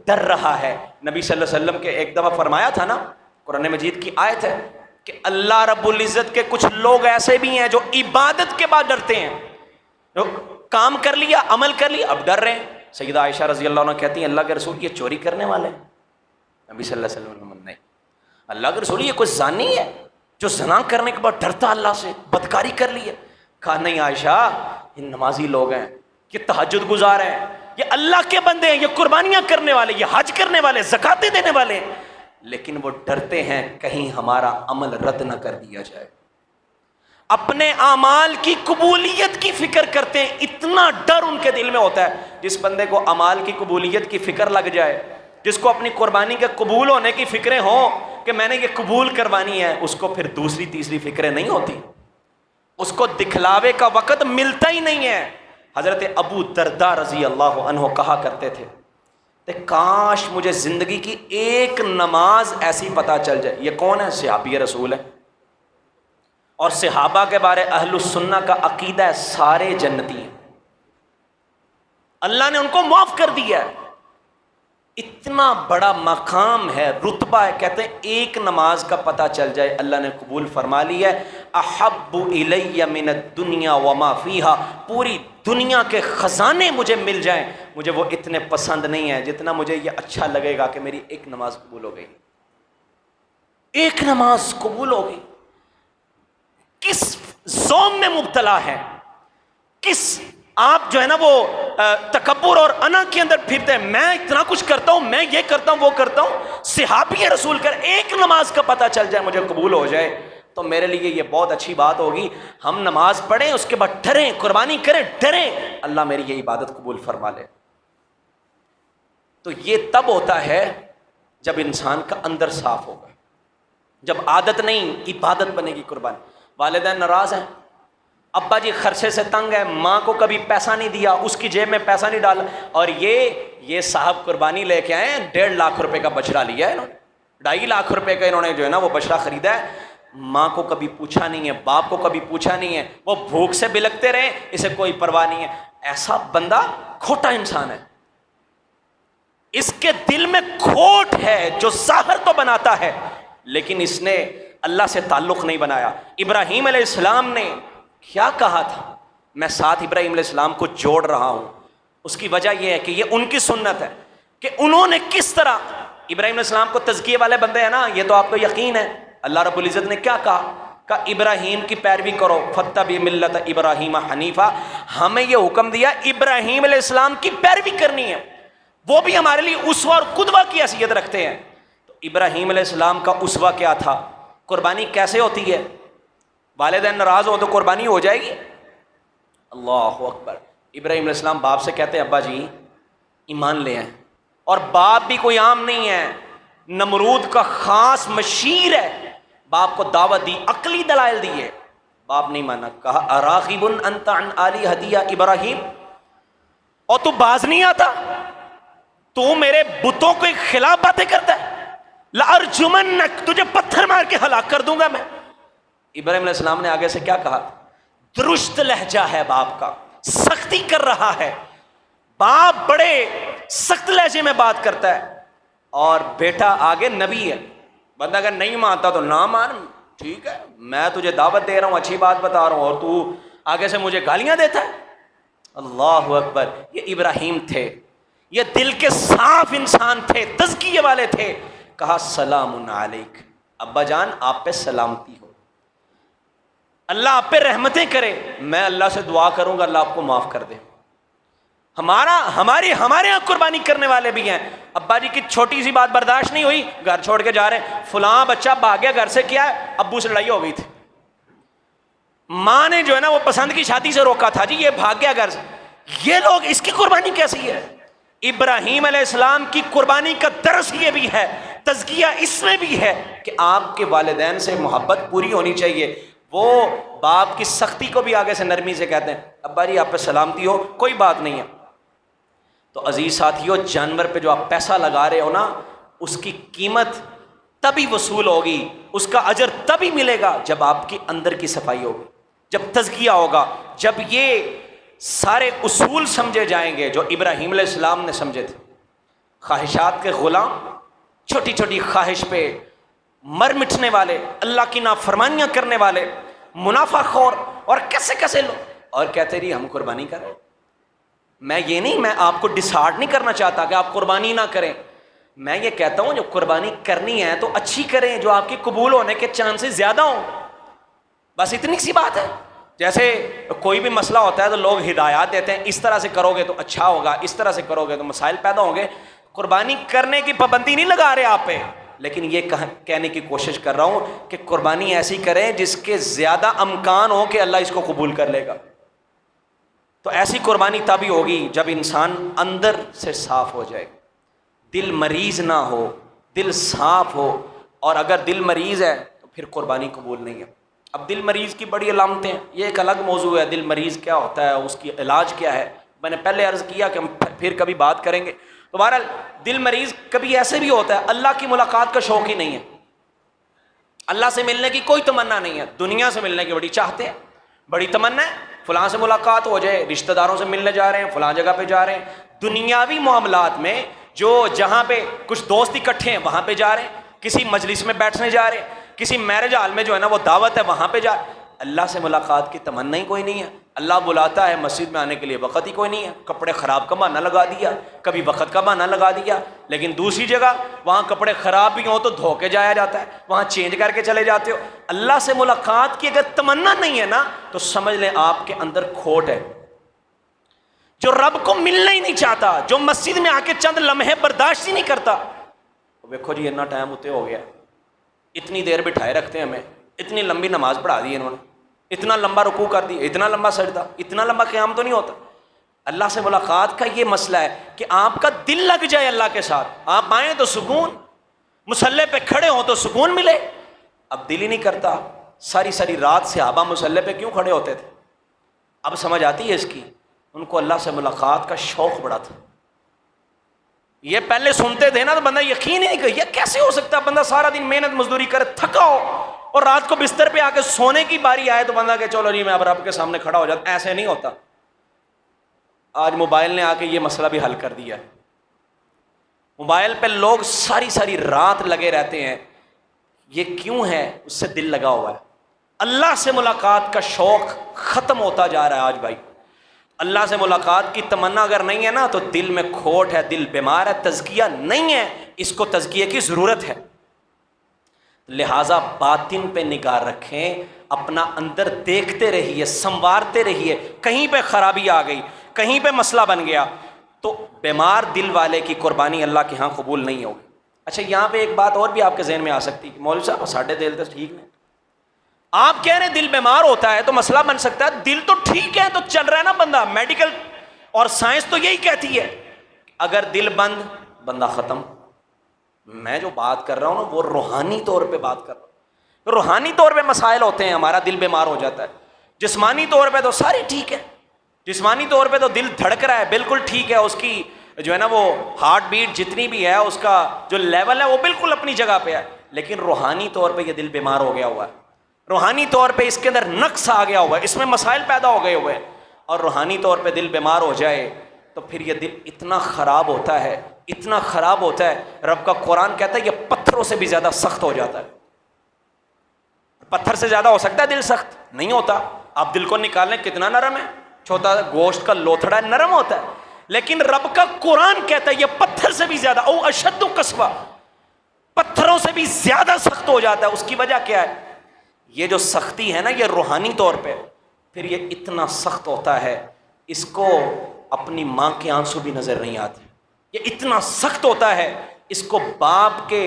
ڈر رہا ہے۔ نبی صلی اللہ علیہ وسلم کے ایک دفعہ فرمایا تھا نا، قرآن مجید کی آیت ہے کہ اللہ رب العزت کے کچھ لوگ ایسے بھی ہیں جو عبادت کے بعد ڈرتے ہیں، جو کام کر لیا، عمل کر لیا، اب ڈر رہے ہیں۔ سیدہ عائشہ رضی اللہ عنہ کہتی ہیں اللہ کے رسول یہ چوری کرنے والے ہیں؟ نبی صلی اللہ علیہ وسلم نہیں، اللہ کے رسول یہ کوئی زانی ہے جو زنا کرنے کے بعد ڈرتا اللہ سے، بدکاری کر لی ہے؟ کہا نہیں عائشہ، یہ نمازی لوگ ہیں، یہ تہجد گزار ہیں، یہ اللہ کے بندے ہیں، یہ قربانیاں کرنے والے، یہ حج کرنے والے، زکاتیں دینے والے ہیں، لیکن وہ ڈرتے ہیں کہیں ہمارا عمل رد نہ کر دیا جائے۔ اپنے اعمال کی قبولیت کی فکر کرتے ہیں، اتنا ڈر ان کے دل میں ہوتا ہے۔ جس بندے کو اعمال کی قبولیت کی فکر لگ جائے، جس کو اپنی قربانی کے قبول ہونے کی فکریں ہوں کہ میں نے یہ قبول کروانی ہے، اس کو پھر دوسری تیسری فکریں نہیں ہوتی، اس کو دکھلاوے کا وقت ملتا ہی نہیں ہے۔ حضرت ابو درداء رضی اللہ عنہ کہا کرتے تھے کہ کاش مجھے زندگی کی ایک نماز ایسی پتہ چل جائے۔ یہ کون ہے؟ صحابی رسول ہے، اور صحابہ کے بارے اہل السنہ کا عقیدہ ہے سارے جنتی ہیں، اللہ نے ان کو معاف کر دیا ہے۔ اتنا بڑا مقام ہے، رتبہ ہے، کہتے ہیں ایک نماز کا پتہ چل جائے اللہ نے قبول فرما لیا ہے۔ احب الی من الدنیا وما فیہا، پوری دنیا کے خزانے مجھے مل جائیں، مجھے وہ اتنے پسند نہیں ہیں جتنا مجھے یہ اچھا لگے گا کہ میری ایک نماز قبول ہو گئی، ایک نماز قبول ہو گئی۔ کس زوم میں مبتلا ہے، کس آپ جو ہے نا وہ تکبر اور انا کے اندر پھرتے ہیں، میں اتنا کچھ کرتا ہوں، میں یہ کرتا ہوں، وہ کرتا ہوں۔ صحابی رسول کر ایک نماز کا پتہ چل جائے مجھے قبول ہو جائے تو میرے لیے یہ بہت اچھی بات ہوگی، ہم نماز پڑھیں اس کے بعد ڈریں، قربانی کریں ڈریں، اللہ میری یہ عبادت قبول فرما لے۔ تو یہ تب ہوتا ہے جب انسان کا اندر صاف ہوگا، جب عادت نہیں عبادت بنے گی قربانی۔ والدین ناراض ہیں، ابا جی خرچے سے تنگ ہے، ماں کو کبھی پیسہ نہیں دیا، اس کی جیب میں پیسہ نہیں ڈالا، اور یہ صاحب قربانی لے کے آئے ہیں، 1.5 لاکھ روپے کا بچڑا لیا ہے انہوں نے، 2.5 لاکھ روپے کا انہوں نے جو ہے نا وہ بچڑا خریدا ہے، ماں کو کبھی پوچھا نہیں ہے، باپ کو کبھی پوچھا نہیں ہے، وہ بھوک سے بلکتے رہے، اسے کوئی پرواہ نہیں ہے۔ ایسا بندہ کھوٹا انسان ہے، اس کے دل میں کھوٹ ہے، جو ظاہر تو بناتا ہے لیکن اس نے اللہ سے تعلق نہیں بنایا۔ ابراہیم علیہ السلام نے کیا کہا تھا؟ میں ساتھ ابراہیم علیہ السلام کو جوڑ رہا ہوں، اس کی وجہ یہ ہے کہ یہ ان کی سنت ہے کہ انہوں نے کس طرح ابراہیم علیہ السلام کو تزکیے والے بندے ہیں نا، یہ تو آپ کو یقین ہے، اللہ رب العزت نے کیا کہا ابراہیم کی پیروی کرو، فتبع ملت ابراہیم حنیفہ، ہمیں یہ حکم دیا ابراہیم علیہ السلام کی پیروی کرنی ہے، وہ بھی ہمارے لیے اسوہ اور قدوہ کی حیثیت رکھتے ہیں۔ تو ابراہیم علیہ السلام کا اسوہ کیا تھا؟ قربانی کیسے ہوتی ہے؟ والدین ناراض ہو تو قربانی ہو جائے گی؟ اللہ اکبر۔ ابراہیم علیہ السلام باپ سے کہتے ہیں ابا جی ایمان لے آئیں، اور باپ بھی کوئی عام نہیں ہے، نمرود کا خاص مشیر ہے، باپ کو دعوت دی، عقلی دلائل دیے، باپ نہیں مانا، کہا اراغب انت عن آلہتی یا ابراہیم، اور تو باز نہیں آتا، تو میرے بتوں کے خلاف باتیں کرتا ہے، لارجمنک، تجھے پتھر مار کے ہلاک کر دوں گا میں۔ ابراہیم علیہ السلام نے آگے سے کیا کہا؟ درست لہجہ ہے باپ کا، سختی کر رہا ہے، باپ بڑے سخت لہجے میں بات کرتا ہے، اور بیٹا آگے نبی ہے، بندہ اگر نہیں مانتا تو نہ مان، ٹھیک ہے میں تجھے دعوت دے رہا ہوں، اچھی بات بتا رہا ہوں، اور تو آگے سے مجھے گالیاں دیتا ہے۔ اللہ اکبر۔ یہ ابراہیم تھے، یہ دل کے صاف انسان تھے، تزکیے والے تھے۔ کہا سلام علیک، ابا جان آپ پہ سلامتی ہو، اللہ آپ پہ رحمتیں کرے، میں اللہ سے دعا کروں گا اللہ آپ کو معاف کر دے۔ ہمارے یہاں قربانی کرنے والے بھی ہیں، ابا جی کی چھوٹی سی بات برداشت نہیں ہوئی، گھر چھوڑ کے جا رہے ہیں، فلاں بچہ بھاگ گیا گھر سے، کیا ہے؟ ابو سے لڑائی ہو گئی تھی، ماں نے جو ہے نا وہ پسند کی شادی سے روکا تھا، جی یہ بھاگ گیا گھر سے۔ یہ لوگ، اس کی قربانی کیسی ہے؟ ابراہیم علیہ السلام کی قربانی کا درس یہ بھی ہے، تزکیہ اس میں بھی ہے کہ آپ کے والدین سے محبت پوری ہونی چاہیے۔ وہ باپ کی سختی کو بھی آگے سے نرمی سے کہتے ہیں ابا جی آپ پہ سلامتی ہو، کوئی بات نہیں ہے۔ تو عزیز ساتھیو، جانور پہ جو آپ پیسہ لگا رہے ہو نا، اس کی قیمت تبھی وصول ہوگی، اس کا اجر تبھی ملے گا جب آپ کی اندر کی صفائی ہوگی، جب تزکیہ ہوگا، جب یہ سارے اصول سمجھے جائیں گے جو ابراہیم علیہ السلام نے سمجھے تھے۔ خواہشات کے غلام، چھوٹی چھوٹی خواہش پہ مر مٹنے والے، اللہ کی نافرمانیاں کرنے والے، منافع خور، اور کیسے کیسے لوگ، اور کہتے رہی ہم قربانی کریں۔ میں یہ نہیں، میں آپ کو ڈسہارڈ نہیں کرنا چاہتا کہ آپ قربانی نہ کریں، میں یہ کہتا ہوں جو قربانی کرنی ہے تو اچھی کریں، جو آپ کی قبول ہونے کے چانسز زیادہ ہوں، بس اتنی سی بات ہے۔ جیسے کوئی بھی مسئلہ ہوتا ہے تو لوگ ہدایات دیتے ہیں، اس طرح سے کرو گے تو اچھا ہوگا، اس طرح سے کرو گے تو مسائل پیدا ہوں گے۔ قربانی کرنے کی پابندی نہیں لگا رہے آپ پہ، لیکن یہ کہنے کی کوشش کر رہا ہوں کہ قربانی ایسی کریں جس کے زیادہ امکان ہو کہ اللہ اس کو قبول کر لے گا۔ تو ایسی قربانی تبھی ہوگی جب انسان اندر سے صاف ہو جائے، دل مریض نہ ہو، دل صاف ہو، اور اگر دل مریض ہے تو پھر قربانی قبول نہیں ہے۔ اب دل مریض کی بڑی علامتیں، یہ ایک الگ موضوع ہے، دل مریض کیا ہوتا ہے، اس کی علاج کیا ہے، میں نے پہلے عرض کیا کہ ہم پھر کبھی بات کریں گے۔ تو بہرحال دل مریض کبھی ایسے بھی ہوتا ہے اللہ کی ملاقات کا شوق ہی نہیں ہے، اللہ سے ملنے کی کوئی تمنا نہیں ہے، دنیا سے ملنے کی بڑی چاہتے ہیں، بڑی تمنا ہے فلاں سے ملاقات ہو جائے، رشتہ داروں سے ملنے جا رہے ہیں، فلاں جگہ پہ جا رہے ہیں، دنیاوی معاملات میں جو جہاں پہ کچھ دوست اکٹھے ہیں وہاں پہ جا رہے ہیں، کسی مجلس میں بیٹھنے جا رہے ہیں، کسی میرج ہال میں جو ہے نا وہ دعوت ہے وہاں پہ جا، اللہ سے ملاقات کی تمنا ہی کوئی نہیں ہے۔ اللہ بلاتا ہے، مسجد میں آنے کے لیے وقت ہی کوئی نہیں ہے، کپڑے خراب کا بہانہ لگا دیا، کبھی وقت کا بہانہ لگا دیا، لیکن دوسری جگہ وہاں کپڑے خراب بھی ہوں تو دھو کے جایا جاتا ہے، وہاں چینج کر کے چلے جاتے ہو۔ اللہ سے ملاقات کی اگر تمنا نہیں ہے نا تو سمجھ لیں آپ کے اندر کھوٹ ہے، جو رب کو ملنا ہی نہیں چاہتا، جو مسجد میں آ کے چند لمحے برداشت ہی نہیں کرتا۔ دیکھو جی اتنا ٹائم ہوتے ہو گیا، اتنی دیر بٹھائے رکھتے ہیں ہمیں، اتنی لمبی نماز پڑھا دی انہوں نے، اتنا لمبا رکوع کر دی، اتنا لمبا سجدہ، اتنا لمبا قیام تو نہیں ہوتا۔ اللہ سے ملاقات کا یہ مسئلہ ہے کہ آپ کا دل لگ جائے اللہ کے ساتھ، آپ آئیں تو سکون، مصلی پہ کھڑے ہوں تو سکون ملے۔ اب دل ہی نہیں کرتا، ساری ساری رات صحابہ مصلی پہ کیوں کھڑے ہوتے تھے؟ اب سمجھ آتی ہے اس کی، ان کو اللہ سے ملاقات کا شوق بڑا تھا۔ یہ پہلے سنتے تھے نا تو بندہ یقین ہی نہیں کہ یہ کیسے ہو سکتا ہے، بندہ سارا دن محنت مزدوری کرے تھکا ہو اور رات کو بستر پہ آ کے سونے کی باری آئے تو بندہ کہ چلو جی میں اب رب کے سامنے کھڑا ہو جاتا۔ ایسے نہیں ہوتا۔ آج موبائل نے آ کے یہ مسئلہ بھی حل کر دیا ہے۔ موبائل پہ لوگ ساری ساری رات لگے رہتے ہیں، یہ کیوں ہے؟ اس سے دل لگا ہوا ہے۔ اللہ سے ملاقات کا شوق ختم ہوتا جا رہا ہے آج بھائی۔ اللہ سے ملاقات کی تمنا اگر نہیں ہے نا تو دل میں کھوٹ ہے، دل بیمار ہے، تزکیہ نہیں ہے، اس کو تزکیے کی ضرورت ہے۔ لہٰذا باطن پہ نگاہ رکھیں، اپنا اندر دیکھتے رہیے، سنوارتے رہیے۔ کہیں پہ خرابی آ گئی، کہیں پہ مسئلہ بن گیا تو بیمار دل والے کی قربانی اللہ کے ہاں قبول نہیں ہوگی۔ اچھا یہاں پہ ایک بات اور بھی آپ کے ذہن میں آ سکتی ہے، مولوی صاحب ساڈے دل تو ٹھیک نہیں، آپ کہہ رہے ہیں دل بیمار ہوتا ہے تو مسئلہ بن سکتا ہے، دل تو ٹھیک ہے تو چل رہا ہے نا بندہ، میڈیکل اور سائنس تو یہی کہتی ہے اگر دل بند بندہ ختم۔ میں جو بات کر رہا ہوں نا وہ روحانی طور پہ بات کر رہا ہوں۔ روحانی طور پہ مسائل ہوتے ہیں، ہمارا دل بیمار ہو جاتا ہے، جسمانی طور پہ تو سارے ٹھیک ہے، جسمانی طور پہ تو دل دھڑک رہا ہے بالکل ٹھیک ہے، اس کی جو ہے نا وہ ہارٹ بیٹ جتنی بھی ہے اس کا جو لیول ہے وہ بالکل اپنی جگہ پہ ہے، لیکن روحانی طور پہ یہ دل بیمار ہو گیا ہوا ہے، روحانی طور پہ اس کے اندر نقص آ گیا ہوا ہے، اس میں مسائل پیدا ہو گئے ہوئے ہیں۔ اور روحانی طور پہ دل بیمار ہو جائے تو پھر یہ دل اتنا خراب ہوتا ہے، اتنا خراب ہوتا ہے، رب کا قرآن کہتا ہے یہ پتھروں سے بھی زیادہ سخت ہو جاتا ہے۔ پتھر سے زیادہ ہو سکتا ہے دل سخت؟ نہیں ہوتا۔ آپ دل کو نکالیں کتنا نرم ہے، چھوٹا گوشت کا لوتھڑا نرم ہوتا ہے، لیکن رب کا قرآن کہتا ہے یہ پتھر سے بھی زیادہ، او اشد قسوہ، پتھروں سے بھی زیادہ سخت ہو جاتا ہے۔ اس کی وجہ کیا ہے؟ یہ جو سختی ہے نا یہ روحانی طور پہ، پھر یہ اتنا سخت ہوتا ہے اس کو اپنی ماں کے آنسو بھی نظر نہیں آتے، یہ اتنا سخت ہوتا ہے اس کو باپ کے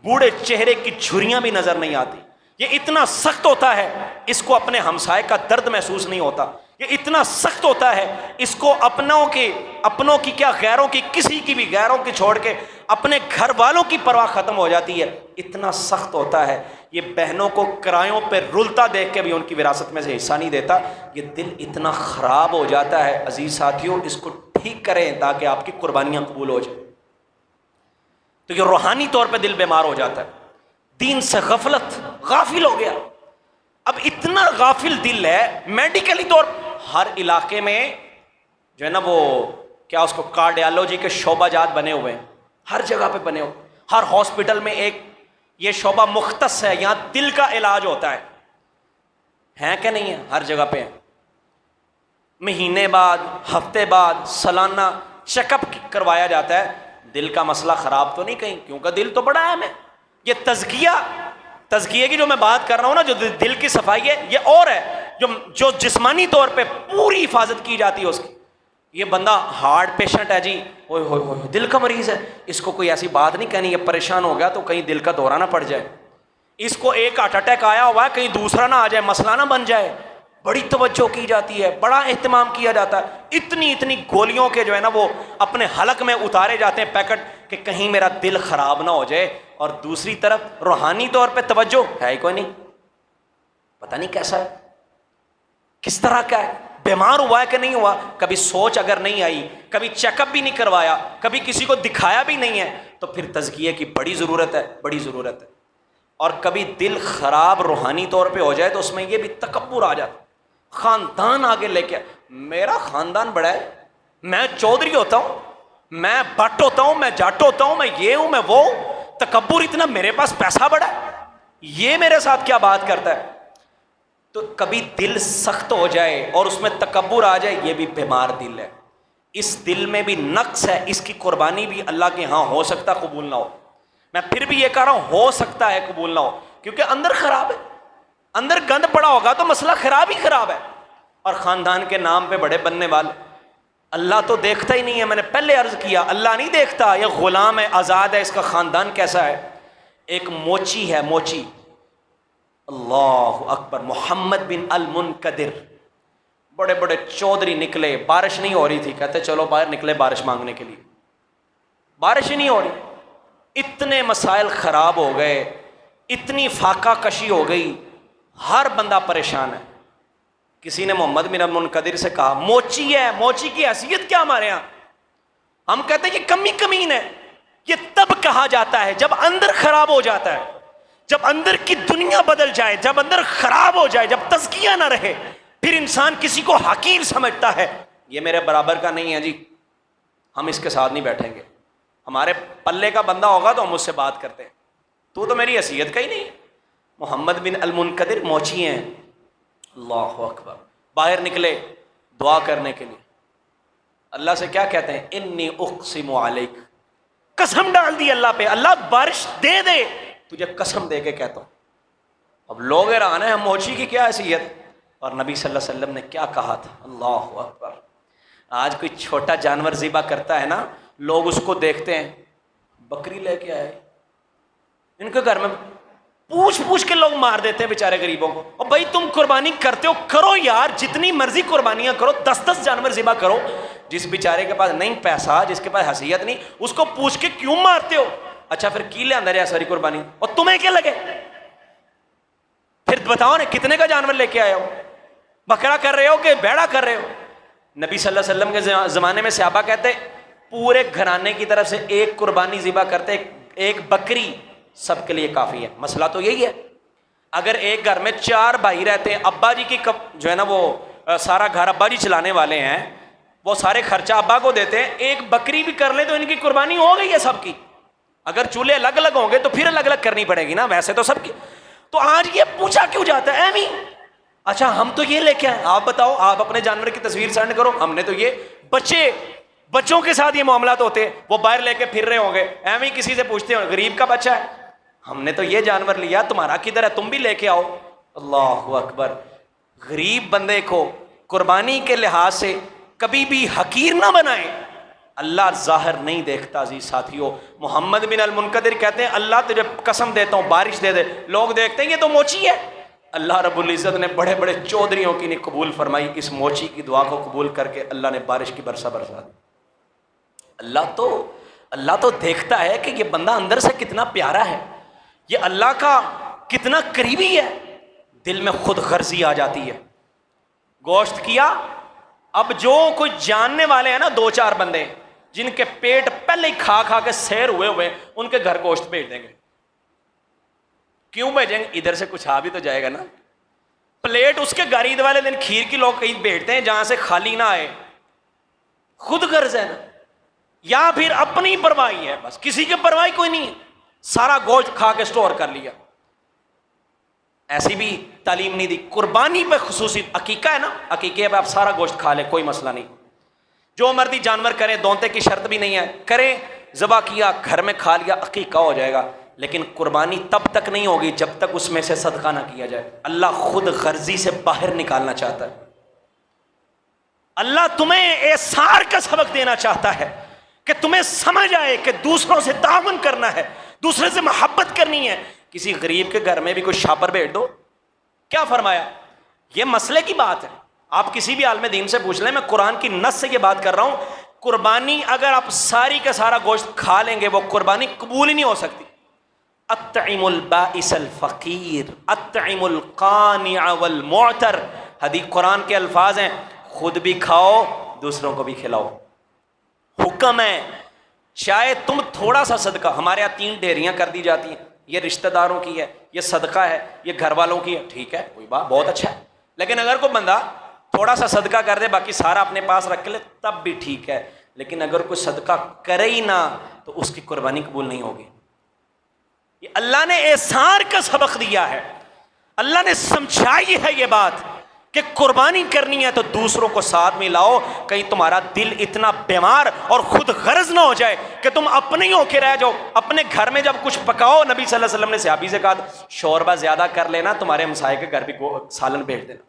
بوڑھے چہرے کی جھریاں بھی نظر نہیں آتی، یہ اتنا سخت ہوتا ہے اس کو اپنے ہمسائے کا درد محسوس نہیں ہوتا، یہ اتنا سخت ہوتا ہے اس کو اپنوں کی کیا غیروں کی، کسی کی بھی غیروں کی چھوڑ کے اپنے گھر والوں کی پرواہ ختم ہو جاتی ہے، اتنا سخت ہوتا ہے۔ یہ بہنوں کو کرایوں پہ رلتا دیکھ کے بھی ان کی وراثت میں سے حصہ نہیں دیتا، یہ دل اتنا خراب ہو جاتا ہے۔ عزیز ساتھیوں اس کو ٹھیک کریں تاکہ آپ کی قربانیاں قبول ہو جائیں۔ تو یہ روحانی طور پہ دل بیمار ہو جاتا ہے، دین سے غافل ہو گیا۔ اب اتنا غافل دل ہے، میڈیکلی طور ہر علاقے میں جو ہے نا وہ کیا اس کو کارڈیالوجی کے شعبہ جات بنے ہوئے ہیں، ہر جگہ پہ بنے ہوئے، ہر ہاسپٹل میں ایک یہ شعبہ مختص ہے، یہاں دل کا علاج ہوتا ہے کہ نہیں ہے؟ ہر جگہ پہ مہینے بعد، ہفتے بعد، سالانہ چیک اپ کروایا جاتا ہے۔ دل کا مسئلہ خراب تو نہیں کہیں؟ کیونکہ دل تو بڑا اہم ہے۔ یہ تزکیے کی جو میں بات کر رہا ہوں نا، جو دل کی صفائی ہے یہ اور ہے، جو جسمانی طور پہ پوری حفاظت کی جاتی ہے اس کی۔ یہ بندہ ہارٹ پیشنٹ ہے جی، اوئے ہوئے ہوئے دل کا مریض ہے، اس کو کوئی ایسی بات نہیں کہنی یہ پریشان ہو گیا تو کہیں دل کا دورہ نہ پڑ جائے، اس کو ایک ہارٹ اٹیک آیا ہوا ہے کہیں دوسرا نہ آ جائے، مسئلہ نہ بن جائے۔ بڑی توجہ کی جاتی ہے، بڑا اہتمام کیا جاتا ہے، اتنی گولیوں کے جو ہے نا وہ اپنے حلق میں اتارے جاتے ہیں پیکٹ کہ کہیں میرا دل خراب نہ ہو جائے۔ اور دوسری طرف روحانی طور پہ توجہ ہے ہی کوئی نہیں، پتہ نہیں کیسا ہے، کس طرح کا ہے، بیمار ہوا ہے کہ نہیں ہوا، کبھی سوچ اگر نہیں آئی، کبھی چیک اپ بھی نہیں کروایا، کبھی کسی کو دکھایا بھی نہیں ہے، تو پھر تزکیے کی بڑی ضرورت ہے۔ اور کبھی دل خراب روحانی طور پہ ہو جائے تو اس میں یہ بھی تکبر آ جاتا، خاندان آگے لے کے، میرا خاندان بڑا ہے، میں چودھری ہوتا ہوں، میں بٹ ہوتا ہوں، میں جٹ ہوتا ہوں، میں یہ ہوں، میں وہ ہوں، تکبر اتنا، میرے پاس پیسہ بڑا ہے، یہ میرے ساتھ کیا بات کرتا ہے۔ تو کبھی دل سخت ہو جائے اور اس میں تکبر آ جائے، یہ بھی بیمار دل ہے، اس دل میں بھی نقص ہے، اس کی قربانی بھی اللہ کے ہاں ہو سکتا قبول نہ ہو۔ میں پھر بھی یہ کہہ رہا ہوں ہو سکتا ہے قبول نہ ہو، کیونکہ اندر خراب ہے، اندر گند پڑا ہوگا تو مسئلہ خراب ہی خراب ہے۔ اور خاندان کے نام پہ بڑے بننے والے، اللہ تو دیکھتا ہی نہیں ہے، میں نے پہلے عرض کیا اللہ نہیں دیکھتا، یہ غلام ہے، آزاد ہے، اس کا خاندان کیسا ہے۔ ایک موچی ہے، موچی اللہ اکبر، محمد بن المنکدر، بڑے بڑے چودھری نکلے، بارش نہیں ہو رہی تھی، کہتے چلو باہر نکلے بارش مانگنے کے لیے، بارش ہی نہیں ہو رہی، اتنے مسائل خراب ہو گئے، اتنی فاقہ کشی ہو گئی، ہر بندہ پریشان ہے۔ کسی نے محمد بن المنکدر سے کہا موچی ہے، موچی کی حیثیت کیا ہمارے ہاں؟ ہم کہتے ہیں یہ کمی کمین ہے۔ یہ تب کہا جاتا ہے جب اندر خراب ہو جاتا ہے، جب اندر کی دنیا بدل جائے، جب اندر خراب ہو جائے، جب تزکیہ نہ رہے، پھر انسان کسی کو حقیر سمجھتا ہے، یہ میرے برابر کا نہیں ہے جی، ہم اس کے ساتھ نہیں بیٹھیں گے، ہمارے پلے کا بندہ ہوگا تو ہم اس سے بات کرتے ہیں، تو میری حیثیت کا ہی نہیں۔ محمد بن المنکدر موچی ہیں، اللہ اکبر، باہر نکلے دعا کرنے کے لیے، اللہ سے کیا کہتے ہیں؟ انی اقسم علیک، قسم ڈال دی اللہ پہ، اللہ بارش دے دے، تجھے قسم دے کے کہتا ہوں۔ اب لوگ حیران ہیں، موچی کی کیا حیثیت؟ اور نبی صلی اللہ علیہ وسلم نے کیا کہا تھا؟ اللہ اکبر۔ آج کوئی چھوٹا جانور ذبح کرتا ہے نا، لوگ اس کو دیکھتے ہیں، بکری لے کے آئے، ان کے گھر میں پوچھ پوچھ کے لوگ مار دیتے ہیں بیچارے غریبوں کو۔ اور بھائی تم قربانی کرتے ہو، کرو یار، جتنی مرضی قربانیاں کرو، 10 جانور ذبح کرو، جس بیچارے کے پاس نہیں پیسہ، جس کے پاس حیثیت نہیں، اس کو پوچھ کے کیوں مارتے ہو؟ اچھا پھر کی لے اندر ہے ساری قربانی، اور تمہیں کیا لگے؟ پھر بتاؤ نا کتنے کا جانور لے کے آئے ہو؟ بکرا کر رہے ہو کہ بھیڑا کر رہے ہو؟ نبی صلی اللہ علیہ وسلم کے زمانے میں صحابہ کہتے پورے گھرانے کی طرف سے ایک قربانی ذبح کرتے، ایک بکری سب کے لیے کافی ہے۔ مسئلہ تو یہی ہے، اگر ایک گھر میں 4 بھائی رہتے ہیں، ابا جی کی جو ہے نا وہ سارا گھر ابا جی چلانے والے ہیں، وہ سارے خرچہ ابا کو دیتے ہیں، ایک بکری بھی کر لیں تو ان کی قربانی ہو گئی ہے سب کی۔ اگر چولہے الگ الگ ہوں گے تو پھر الگ الگ کرنی پڑے گی نا، ویسے تو سب کی۔ تو آج یہ پوچھا کیوں جاتا ہے ایویں؟ اچھا ہم تو یہ لے کے آئے، آپ بتاؤ، آپ اپنے جانور کی تصویر سینڈ کرو، ہم نے تو یہ بچوں کے ساتھ یہ معاملات ہوتے ہیں، وہ باہر لے کے پھر رہے ہوں گے، ایویں کسی سے پوچھتے ہیں غریب کا بچہ ہے، ہم نے تو یہ جانور لیا، تمہارا کدھر ہے، تم بھی لے کے آؤ۔ اللہ اکبر۔ غریب بندے کو قربانی کے لحاظ سے کبھی بھی حقیر نہ بنائیں، اللہ ظاہر نہیں دیکھتا۔ جی ساتھیو، محمد بن المنکدر کہتے ہیں اللہ تجھے قسم دیتا ہوں بارش دے دے، لوگ دیکھتے ہیں یہ تو موچی ہے، اللہ رب العزت نے بڑے بڑے چودھریوں کی نہیں قبول فرمائی، اس موچی کی دعا کو قبول کر کے اللہ نے بارش کی برسا برسا دی۔ اللہ تو دیکھتا ہے کہ یہ بندہ اندر سے کتنا پیارا ہے، یہ اللہ کا کتنا قریبی ہے، دل میں خود غرضی آ جاتی ہے۔ گوشت کیا، اب جو کوئی جاننے والے ہیں نا 2-4 بندے جن کے پیٹ پہلے ہی کھا کھا کے سیر ہوئے ان کے گھر گوشت بھیج دیں گے۔ کیوں بھیجیں گے؟ ادھر سے کچھ آ بھی تو جائے گا نا۔ پلیٹ اس کے گھر عید والے دن کھیر کی لوگ کہیں بھیجتے ہیں جہاں سے خالی نہ آئے، خود غرض ہے نا، یا پھر اپنی پرواہی ہے، بس کسی کی پرواہی کوئی نہیں ہے، سارا گوشت کھا کے سٹور کر لیا۔ ایسی بھی تعلیم نہیں دی۔ قربانی پہ خصوصی عقیقہ ہے نا، عقیقے پہ آپ سارا گوشت کھا لیں، کوئی مسئلہ نہیں، جو مرضی جانور کریں، دونتے کی شرط بھی نہیں ہے، کریں، ذبح کیا، گھر میں کھا لیا، عقیقہ ہو جائے گا۔ لیکن قربانی تب تک نہیں ہوگی جب تک اس میں سے صدقہ نہ کیا جائے۔ اللہ خود غرضی سے باہر نکالنا چاہتا ہے۔ اللہ تمہیں احسار کا سبق دینا چاہتا ہے کہ تمہیں سمجھ آئے کہ دوسروں سے تعاون کرنا ہے، دوسرے سے محبت کرنی ہے۔ کسی غریب کے گھر میں بھی کوئی شاپر بھیج دو، کیا فرمایا؟ یہ مسئلے کی بات ہے، آپ کسی بھی عالم دین سے پوچھ لیں، میں قرآن کی نص سے یہ بات کر رہا ہوں، قربانی اگر آپ ساری کا سارا گوشت کھا لیں گے وہ قربانی قبول ہی نہیں ہو سکتی۔ اطعم البائس الفقیر، اطعم القانع والمعتر، حدیث قرآن کے الفاظ ہیں، خود بھی کھاؤ دوسروں کو بھی کھلاؤ۔ حکم ہے، شاید تم تھوڑا سا صدقہ، ہمارے یہاں 3 ڈیریاں کر دی جاتی ہیں، یہ رشتہ داروں کی ہے، یہ صدقہ ہے، یہ گھر والوں کی ہے، ٹھیک ہے، کوئی بات، بہت اچھا ہے، لیکن اگر کوئی بندہ تھوڑا سا صدقہ کر دے باقی سارا اپنے پاس رکھ لے تب بھی ٹھیک ہے، لیکن اگر کوئی صدقہ کرے ہی نہ تو اس کی قربانی قبول نہیں ہوگی۔ یہ اللہ نے احسان کا سبق دیا ہے، اللہ نے سمجھائی ہے یہ بات کہ قربانی کرنی ہے تو دوسروں کو ساتھ میں لاؤ، کہیں تمہارا دل اتنا بیمار اور خود غرض نہ ہو جائے کہ تم اپنے ہی ہو کے رہ جاؤ۔ اپنے گھر میں جب کچھ پکاؤ، نبی صلی اللہ علیہ وسلم نے صحابی سے کہا شوربہ زیادہ کر لینا، تمہارے ہمسائے کے گھر بھی سالن بھیج دینا،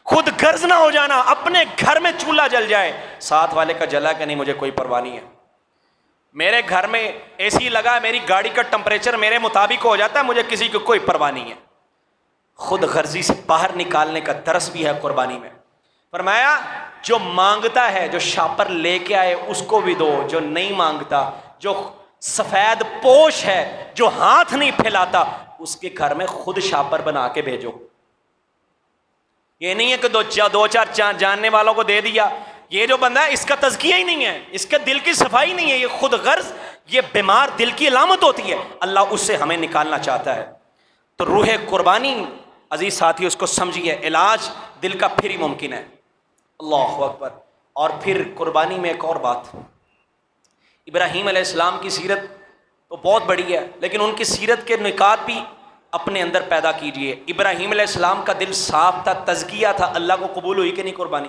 خود غرض نہ ہو جانا۔ اپنے گھر میں چولہا جل جائے، ساتھ والے کا جلا کہ نہیں، مجھے کوئی پرواہ نہیں ہے، میرے گھر میں اے سی لگا ہے، میری گاڑی کا ٹمپریچر میرے مطابق ہو جاتا ہے، مجھے کسی کو کوئی پرواہ نہیں ہے۔ خود غرضی سے باہر نکالنے کا درس بھی ہے قربانی میں۔ فرمایا جو مانگتا ہے، جو شاپر لے کے آئے اس کو بھی دو، جو نہیں مانگتا، جو سفید پوش ہے، جو ہاتھ نہیں پھیلاتا، اس کے گھر میں خود شاپر بنا کے بھیجو۔ یہ نہیں ہے کہ دو چار جاننے والوں کو دے دیا، یہ جو بندہ ہے اس کا تزکیہ ہی نہیں ہے، اس کے دل کی صفائی نہیں ہے، یہ خود غرض، یہ بیمار دل کی علامت ہوتی ہے، اللہ اس سے ہمیں نکالنا چاہتا ہے۔ تو روح قربانی عزیز ساتھی اس کو سمجھیے، علاج دل کا پھر ہی ممکن ہے۔ اللہ اکبر۔ اور پھر قربانی میں ایک اور بات، ابراہیم علیہ السلام کی سیرت تو بہت بڑی ہے، لیکن ان کی سیرت کے نکات بھی اپنے اندر پیدا کیجئے۔ ابراہیم علیہ السلام کا دل صاف تھا، تزکیہ تھا، اللہ کو قبول ہوئی کہ نہیں قربانی؟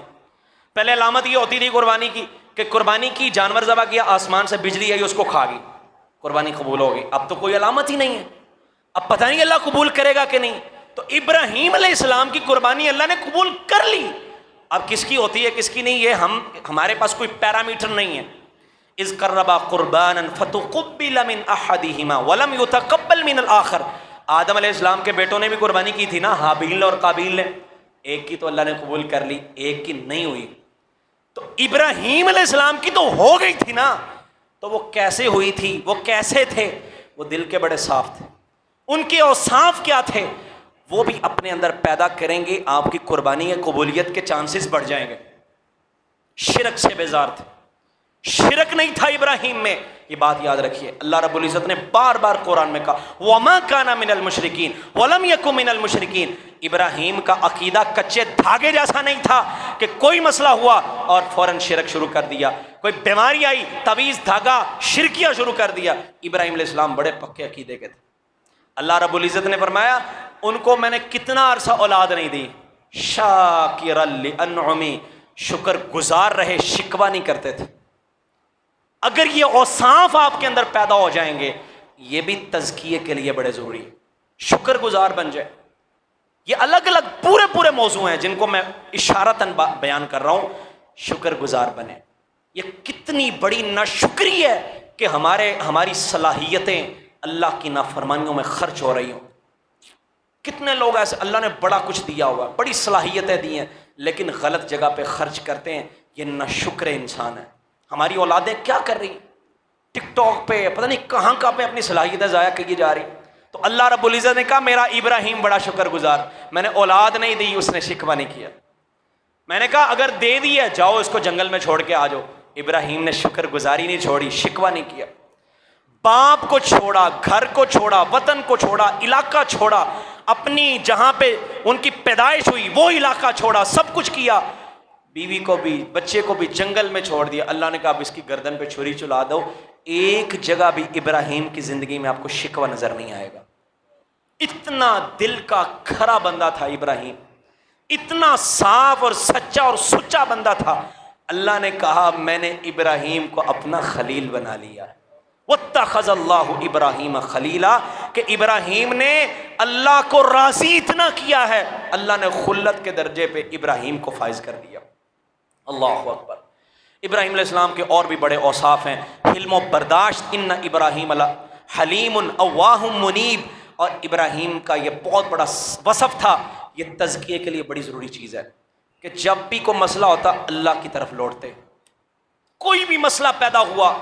پہلے علامت یہ ہوتی تھی قربانی کی کہ قربانی کی، جانور ذبح کیا، آسمان سے بجلی آئی، اس کو کھا گئی، قربانی قبول ہوگی۔ اب تو کوئی علامت ہی نہیں ہے، اب پتہ نہیں اللہ قبول کرے گا کہ نہیں۔ تو ابراہیم علیہ السلام کی قربانی اللہ نے قبول کر لی، اب کس کی ہوتی ہے کس کی نہیں، یہ ہمارے پاس کوئی پیرامیٹر نہیں ہے۔ اذ قربا قربانا فتقبل من احدهما ولم يتقبل من الاخر۔ آدم علیہ السلام کے بیٹوں نے بھی قربانی کی تھی نا، حابیل اور قابیل نے، ایک کی تو اللہ نے قبول کر لی، ایک کی نہیں ہوئی۔ تو ابراہیم علیہ السلام کی تو ہو گئی تھی نا، تو وہ کیسے ہوئی تھی، وہ کیسے تھے؟ وہ دل کے بڑے صاف تھے، ان کے اوصاف کیا تھے وہ بھی اپنے اندر پیدا کریں گے، آپ کی قربانی کی قبولیت کے چانسز بڑھ جائیں گے۔ شرک سے بیزار تھے، شرک نہیں تھا ابراہیم میں، یہ بات یاد رکھیے۔ اللہ رب العزت نے بار بار قرآن میں کہا وَمَا كَانَ مِنَ الْمُشْرِكِينَ وَلَمْ يَكُنْ مِنَ الْمُشْرِكِينَ۔ ابراہیم کا عقیدہ کچے دھاگے جیسا نہیں تھا کہ کوئی مسئلہ ہوا اور فوراً شرک شروع کر دیا، کوئی بیماری آئی تعویذ دھاگا شرکیہ شروع کر دیا۔ ابراہیم علیہ السلام بڑے پکے عقیدے کے تھے۔ اللہ رب العزت نے فرمایا ان کو میں نے کتنا عرصہ اولاد نہیں دی، شاکرا لانعمی، شکر گزار رہے، شکوہ نہیں کرتے تھے۔ اگر یہ اوصاف آپ کے اندر پیدا ہو جائیں گے، یہ بھی تزکیے کے لیے بڑے ضروری ہے، شکر گزار بن جائے۔ یہ الگ الگ پورے موضوع ہیں جن کو میں اشارتاً بیان کر رہا ہوں، شکر گزار بنے۔ یہ کتنی بڑی ناشکری ہے کہ ہماری صلاحیتیں اللہ کی نافرمانیوں میں خرچ ہو رہی ہوں۔ کتنے لوگ ایسے اللہ نے بڑا کچھ دیا ہوا، بڑی صلاحیتیں دی ہیں، لیکن غلط جگہ پہ خرچ کرتے ہیں، یہ ناشکر انسان ہے۔ ہماری اولادیں کیا کر رہی ہیں؟ ٹک ٹاک پہ پتہ نہیں کہاں پہ اپنی صلاحیتیں ضائع کی جا رہی۔ تو اللہ رب العزت نے کہا میرا ابراہیم بڑا شکر گزار، میں نے اولاد نہیں دی، اس نے شکوہ نہیں کیا۔ میں نے کہا اگر دے دی ہے جاؤ اس کو جنگل میں چھوڑ کے آ جاؤ، ابراہیم نے شکر گزاری نہیں چھوڑی، شکوہ نہیں کیا۔ باپ کو چھوڑا، گھر کو چھوڑا، وطن کو چھوڑا، علاقہ چھوڑا، اپنی جہاں پہ ان کی پیدائش ہوئی وہ علاقہ چھوڑا، سب کچھ کیا، بیوی کو بھی بچے کو بھی جنگل میں چھوڑ دیا۔ اللہ نے کہا اب اس کی گردن پہ چھری چلا دو۔ ایک جگہ بھی ابراہیم کی زندگی میں آپ کو شکوہ نظر نہیں آئے گا۔ اتنا دل کا کھرا بندہ تھا ابراہیم، اتنا صاف اور سچا اور سچا بندہ تھا۔ اللہ نے کہا میں نے ابراہیم کو اپنا خلیل بنا لیا۔ واتخذ اللہ ابراہیم خلیلا، کہ ابراہیم نے اللہ کو راضی اتنا کیا ہے، اللہ نے خلت کے درجے پہ ابراہیم کو فائز کر دیا۔ اللہ اکبر۔ ابراہیم علیہ السلام کے اور بھی بڑے اوصاف ہیں، حلم و برداشت، ان ابراہیم حلیم اواہ منیب، اور ابراہیم کا یہ بہت بڑا وصف تھا، یہ تزکیے کے لیے بڑی ضروری چیز ہے کہ جب بھی کوئی مسئلہ ہوتا اللہ کی طرف لوٹتے۔ کوئی بھی مسئلہ پیدا ہوا،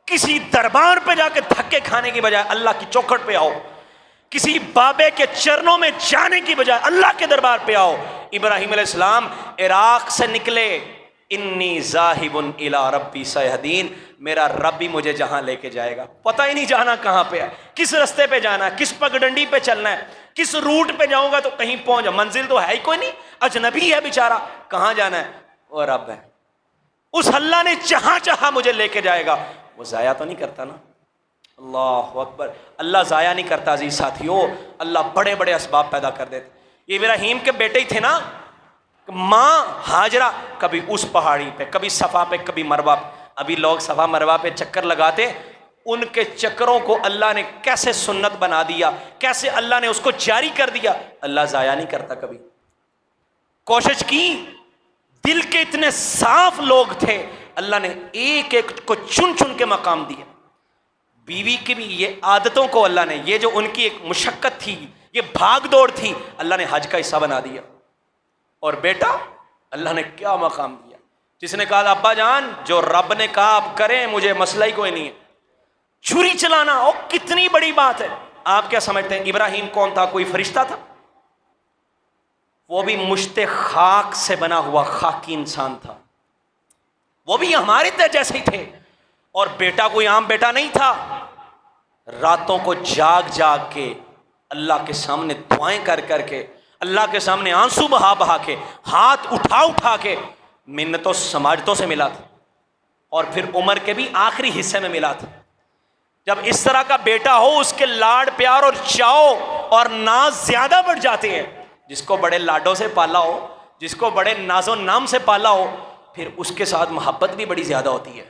کسی دربار پہ جا کے دھکے کھانے کی بجائے اللہ کی چوکھٹ پہ آؤ، کسی بابے کے چرنوں میں جانے کی بجائے اللہ کے دربار پہ آؤ۔ ابراہیم علیہ السلام عراق سے نکلے، انی ذاہب الی ربی سیہدین، میرا رب بھی مجھے جہاں لے کے جائے گا، پتہ ہی نہیں جانا کہاں پہ ہے، کس رستے پہ جانا ہے، کس پگڈنڈی پہ چلنا ہے، کس روٹ پہ جاؤں گا تو کہیں پہنچ، منزل تو ہے ہی کوئی نہیں، اجنبی ہے بیچارہ، کہاں جانا ہے، وہ رب ہے، اس اللہ نے جہاں چاہا مجھے لے کے جائے گا، وہ ضائع تو نہیں کرتا نا۔ اللہ اکبر۔ اللہ ضائع نہیں کرتا عزیز ساتھیوں، اللہ بڑے بڑے اسباب پیدا کر دیتے۔ یہ ابراہیم کے بیٹے ہی تھے نا، ماں ہاجرہ کبھی اس پہاڑی پہ، کبھی صفا پہ، کبھی مروہ پہ۔ ابھی لوگ صفا مروہ پہ چکر لگاتے، ان کے چکروں کو اللہ نے کیسے سنت بنا دیا، کیسے اللہ نے اس کو جاری کر دیا۔ اللہ ضائع نہیں کرتا کبھی۔ کوشش کی، دل کے اتنے صاف لوگ تھے، اللہ نے ایک ایک کو چن چن کے مقام دیا۔ بیوی کی بھی یہ عادتوں کو اللہ نے، یہ جو ان کی ایک مشقت تھی، یہ بھاگ دوڑ تھی، اللہ نے حج کا حصہ بنا دیا. اور بیٹا اللہ نے کیا مقام دیا، جس نے کہا ابا جان جو رب نے کہا آپ کریں، مجھے مسئلہ ہی کوئی نہیں ہے. چھری چلانا او کتنی بڑی بات ہے. آپ کیا سمجھتے ہیں ابراہیم کون تھا؟ کوئی فرشتہ تھا؟ وہ بھی مشت خاک سے بنا ہوا خاکی انسان تھا، وہ بھی ہمارے جیسے ہی تھے. اور بیٹا کوئی عام بیٹا نہیں تھا. راتوں کو جاگ جاگ کے اللہ کے سامنے دعائیں کر کر کے، اللہ کے سامنے آنسو بہا بہا کے، ہاتھ اٹھا اٹھا کے منتوں سماجتوں سے ملا تھا. اور پھر عمر کے بھی آخری حصے میں ملا تھا. جب اس طرح کا بیٹا ہو، اس کے لاڈ پیار اور چاؤ اور ناز زیادہ بڑھ جاتے ہیں. جس کو بڑے لاڈوں سے پالا ہو، جس کو بڑے ناز و نام سے پالا ہو، پھر اس کے ساتھ محبت بھی بڑی زیادہ ہوتی ہے.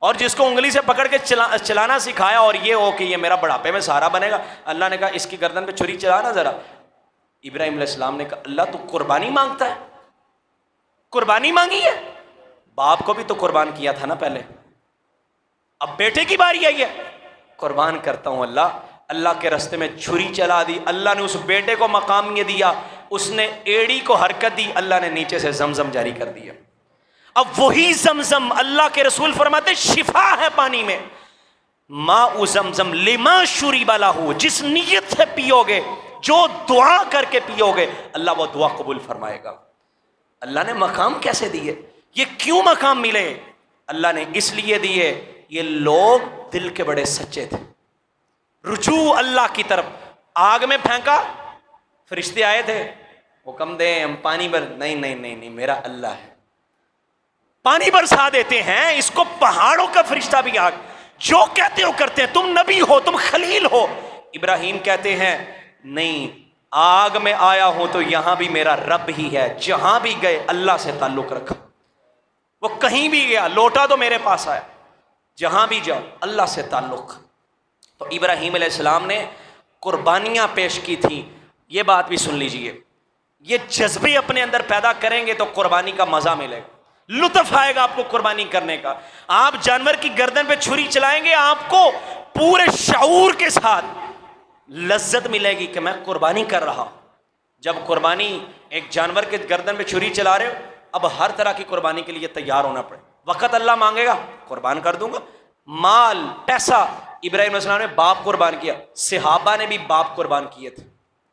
اور جس کو انگلی سے پکڑ کے چلانا سکھایا اور یہ ہو کہ یہ میرا بڑھاپے میں سہارا بنے گا، اللہ نے کہا اس کی گردن پہ چھری چلانا ذرا. ابراہیم علیہ السلام نے کہا اللہ تو قربانی مانگتا ہے، قربانی مانگی ہے. باپ کو بھی تو قربان کیا تھا نا پہلے، اب بیٹے کی باری آئی ہے، قربان کرتا ہوں اللہ. اللہ کے راستے میں چھری چلا دی. اللہ نے اس بیٹے کو مقام یہ دیا، اس نے ایڑی کو حرکت دی، اللہ نے نیچے سے زمزم جاری کر دیا. اب وہی زمزم اللہ کے رسول فرماتے شفا ہے پانی میں. ماء زمزم لما شرب لہ، جس نیت سے پیو گے، جو دعا کر کے پیو گے، اللہ وہ دعا قبول فرمائے گا. اللہ نے مقام کیسے دیے؟ یہ کیوں مقام ملے؟ اللہ نے اس لیے دیے، یہ لوگ دل کے بڑے سچے تھے. رجوع اللہ کی طرف. آگ میں پھینکا، فرشتے آئے تھے، حکم دیں ہم پانی بھر، نہیں نہیں نہیں نہیں میرا اللہ ہے. پانی برسا دیتے ہیں. اس کو پہاڑوں کا فرشتہ بھی آگ، جو کہتے ہو کرتے ہیں، تم نبی ہو، تم خلیل ہو. ابراہیم کہتے ہیں نہیں، آگ میں آیا ہوں تو یہاں بھی میرا رب ہی ہے. جہاں بھی گئے اللہ سے تعلق رکھا. وہ کہیں بھی گیا لوٹا تو میرے پاس آیا. جہاں بھی جاؤ اللہ سے تعلق. تو ابراہیم علیہ السلام نے قربانیاں پیش کی تھیں. یہ بات بھی سن لیجئے، یہ جذبے اپنے اندر پیدا کریں گے تو قربانی کا مزہ ملے گا، لطف آئے گا آپ کو قربانی کرنے کا. آپ جانور کی گردن پہ چھری چلائیں گے، آپ کو پورے شعور کے ساتھ لذت ملے گی کہ میں قربانی کر رہا ہوں. جب قربانی ایک جانور کے گردن پہ چھری چلا رہے ہو، اب ہر طرح کی قربانی کے لیے تیار ہونا پڑے. وقت اللہ مانگے گا قربان کر دوں گا. مال پیسہ، ابراہیم علیہ السلام نے باپ قربان کیا، صحابہ نے بھی باپ قربان کیے تھے.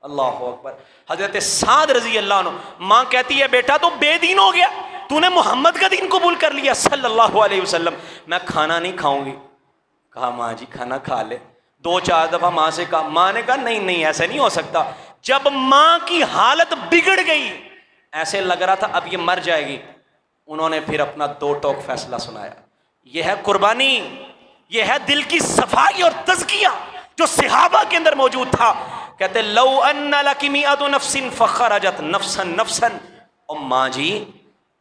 اللہ اکبر. حضرت سعد رضی اللہ عنہ، ماں کہتی ہے بیٹا تو بے دین ہو گیا، تو نے محمد کا دین قبول کر لیا صلی اللہ علیہ وسلم، میں کھانا نہیں کھاؤں گی. کہا ماں جی کھانا کھا لے. 2-4 دفعہ ماں سے کہا، ماں نے کہا نہیں نہیں ایسے نہیں ہو سکتا. جب ماں کی حالت بگڑ گئی، ایسے لگ رہا تھا اب یہ مر جائے گی، انہوں نے پھر اپنا 2 ٹوک فیصلہ سنایا. یہ ہے قربانی، یہ ہے دل کی صفائی اور تزکیہ جو صحابہ کے اندر موجود تھا. کہتے لو ان لک مئۃ نفس فخرجت نفسا نفسا. او ماں جی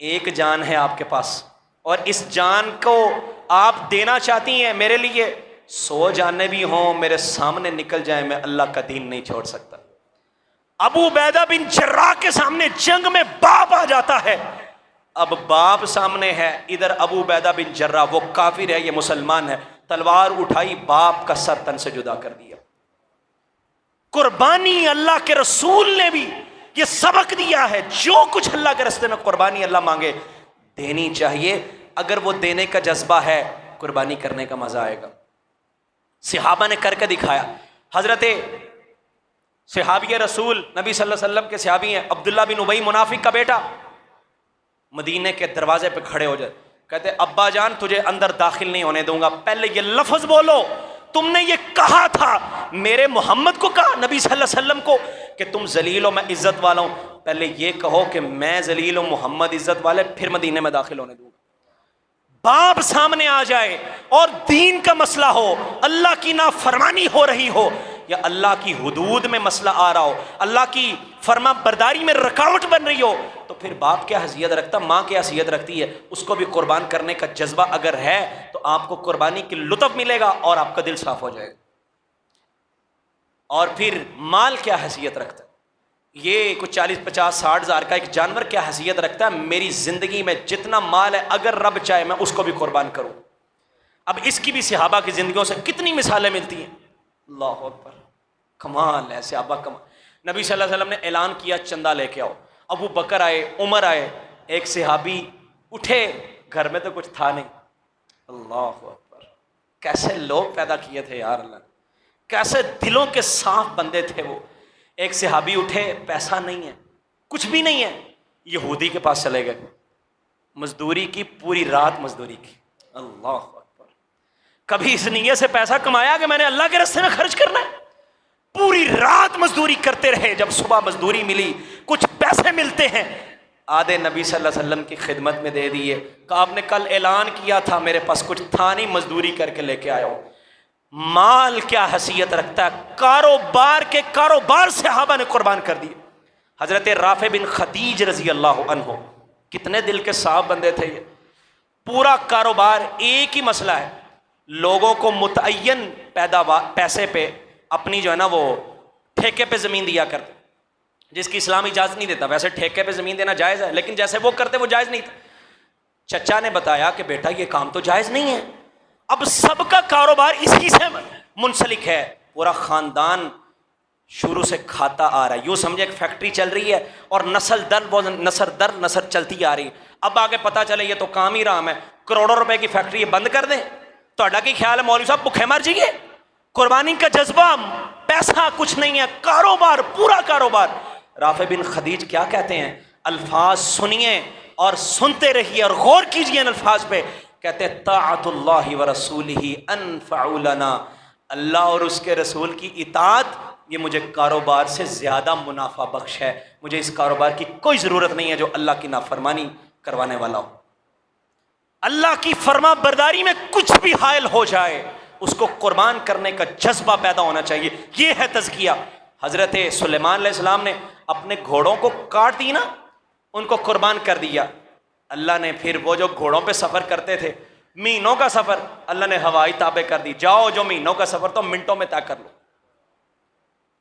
ایک جان ہے آپ کے پاس اور اس جان کو آپ دینا چاہتی ہیں میرے لیے، 100 جانیں بھی ہوں میرے سامنے نکل جائیں، میں اللہ کا دین نہیں چھوڑ سکتا. ابو عبیدہ بن جراح کے سامنے جنگ میں باپ آ جاتا ہے. اب باپ سامنے ہے، ادھر ابو عبیدہ بن جراح، وہ کافر ہے یہ مسلمان ہے، تلوار اٹھائی باپ کا سر تن سے جدا کر دیا. قربانی اللہ کے رسول نے بھی یہ سبق دیا ہے، جو کچھ اللہ کے راستے میں قربانی اللہ مانگے دینی چاہیے. اگر وہ دینے کا جذبہ ہے قربانی کرنے کا مزہ آئے گا. صحابہ نے کر کے دکھایا. حضرت صحابی رسول نبی صلی اللہ علیہ وسلم کے صحابی ہیں عبداللہ بن ابی منافق کا بیٹا، مدینے کے دروازے پہ کھڑے ہو جائے، کہتے ابا جان تجھے اندر داخل نہیں ہونے دوں گا، پہلے یہ لفظ بولو، تم نے یہ کہا تھا میرے محمد کو، کہا نبی صلی اللہ علیہ وسلم کو کہ تم ذلیل ہو میں عزت والا ہوں، پہلے یہ کہو کہ میں ذلیل ہوں محمد عزت والے، پھر مدینے میں داخل ہونے دوں گا. باپ سامنے آ جائے اور دین کا مسئلہ ہو، اللہ کی نافرمانی ہو رہی ہو یا اللہ کی حدود میں مسئلہ آ رہا ہو، اللہ کی فرما برداری میں رکاوٹ بن رہی ہو، تو پھر باپ کیا حیثیت رکھتا، ماں کیا حیثیت رکھتی ہے. اس کو بھی قربان کرنے کا جذبہ اگر ہے تو آپ کو قربانی کی لطف ملے گا اور آپ کا دل صاف ہو جائے گا. اور پھر مال کیا حیثیت رکھتا ہے، یہ کچھ 40-50-60 ہزار کا ایک جانور کیا حیثیت رکھتا ہے. میری زندگی میں جتنا مال ہے اگر رب چاہے میں اس کو بھی قربان کروں. اب اس کی بھی صحابہ کی زندگیوں سے کتنی مثالیں ملتی ہیں. اللہ اکبر. کمال ہے صحابہ کمال. نبی صلی اللہ علیہ وسلم نے اعلان کیا چندہ لے کے آؤ. ابو بکر آئے, عمر آئے, ایک صحابی اٹھے, گھر میں تو کچھ تھا نہیں. اللہ اکبر, کیسے لوگ پیدا کیے تھے یار اللہ نے, کیسے دلوں کے صاف بندے تھے وہ. ایک صحابی اٹھے, پیسہ نہیں ہے, کچھ بھی نہیں ہے, یہودی کے پاس چلے گئے, مزدوری کی, پوری رات مزدوری کی. اللہ اکبر. کبھی اس نیت سے پیسہ کمایا کہ میں نے اللہ کے راستے میں خرچ کرنا ہے؟ پوری رات مزدوری کرتے رہے. جب صبح مزدوری ملی, کچھ پیسے ملتے ہیں, آدھے نبی صلی اللہ علیہ وسلم کی خدمت میں دے دیے. کہ آپ نے کل اعلان کیا تھا میرے پاس کچھ تھا نہیں, مزدوری کر کے لے کے آیا ہوں. مال کیا حیثیت رکھتا ہے, کاروبار صحابہ نے قربان کر دیے. حضرت رافع بن خدیج رضی اللہ عنہ, کتنے دل کے صاحب بندے تھے یہ. پورا کاروبار, ایک ہی مسئلہ ہے, لوگوں کو متعین پیسے پہ اپنی جو ہے نا وہ ٹھیکے پہ زمین دیا کرتے, جس کی اسلام اجازت نہیں دیتا. ویسے ٹھیکے پہ زمین دینا جائز ہے, لیکن جیسے وہ کرتے وہ جائز نہیں تھا. چچا نے بتایا کہ بیٹا یہ کام تو جائز نہیں ہے. اب سب کا کاروبار اسی سے منسلک ہے, پورا خاندان شروع سے کھاتا آ رہا ہے. یوں سمجھے ایک فیکٹری چل رہی ہے اور نسل در نسل چلتی آ رہی ہے. اب آگے پتہ چلے یہ تو کام ہی رام ہے, کروڑوں روپے کی فیکٹری بند کر دیں. تو اڈا کی خیال ہے مولوی صاحب بھوکے مر جائیے. قربانی کا جذبہ, پیسہ کچھ نہیں ہے, کاروبار, پورا کاروبار. رافع بن خدیج کیا کہتے ہیں, الفاظ سنیے اور سنتے رہیے اور غور کیجیے ان الفاظ پہ. کہتے ہیں طاعت اللہ ورسولہ انفع لنا, اللہ اور اس کے رسول کی اطاعت یہ مجھے کاروبار سے زیادہ منافع بخش ہے. مجھے اس کاروبار کی کوئی ضرورت نہیں ہے جو اللہ کی نافرمانی کروانے والا ہو. اللہ کی فرما برداری میں کچھ بھی حائل ہو جائے اس کو قربان کرنے کا جذبہ پیدا ہونا چاہیے. یہ ہے تزکیہ. حضرت سلیمان علیہ السلام نے اپنے گھوڑوں کو کاٹ دی نا, ان کو قربان کر دیا. اللہ نے پھر وہ جو گھوڑوں پہ سفر کرتے تھے, مہینوں کا سفر, اللہ نے ہوائی تابع کر دی. جاؤ جو مہینوں کا سفر تو منٹوں میں طے کر لو.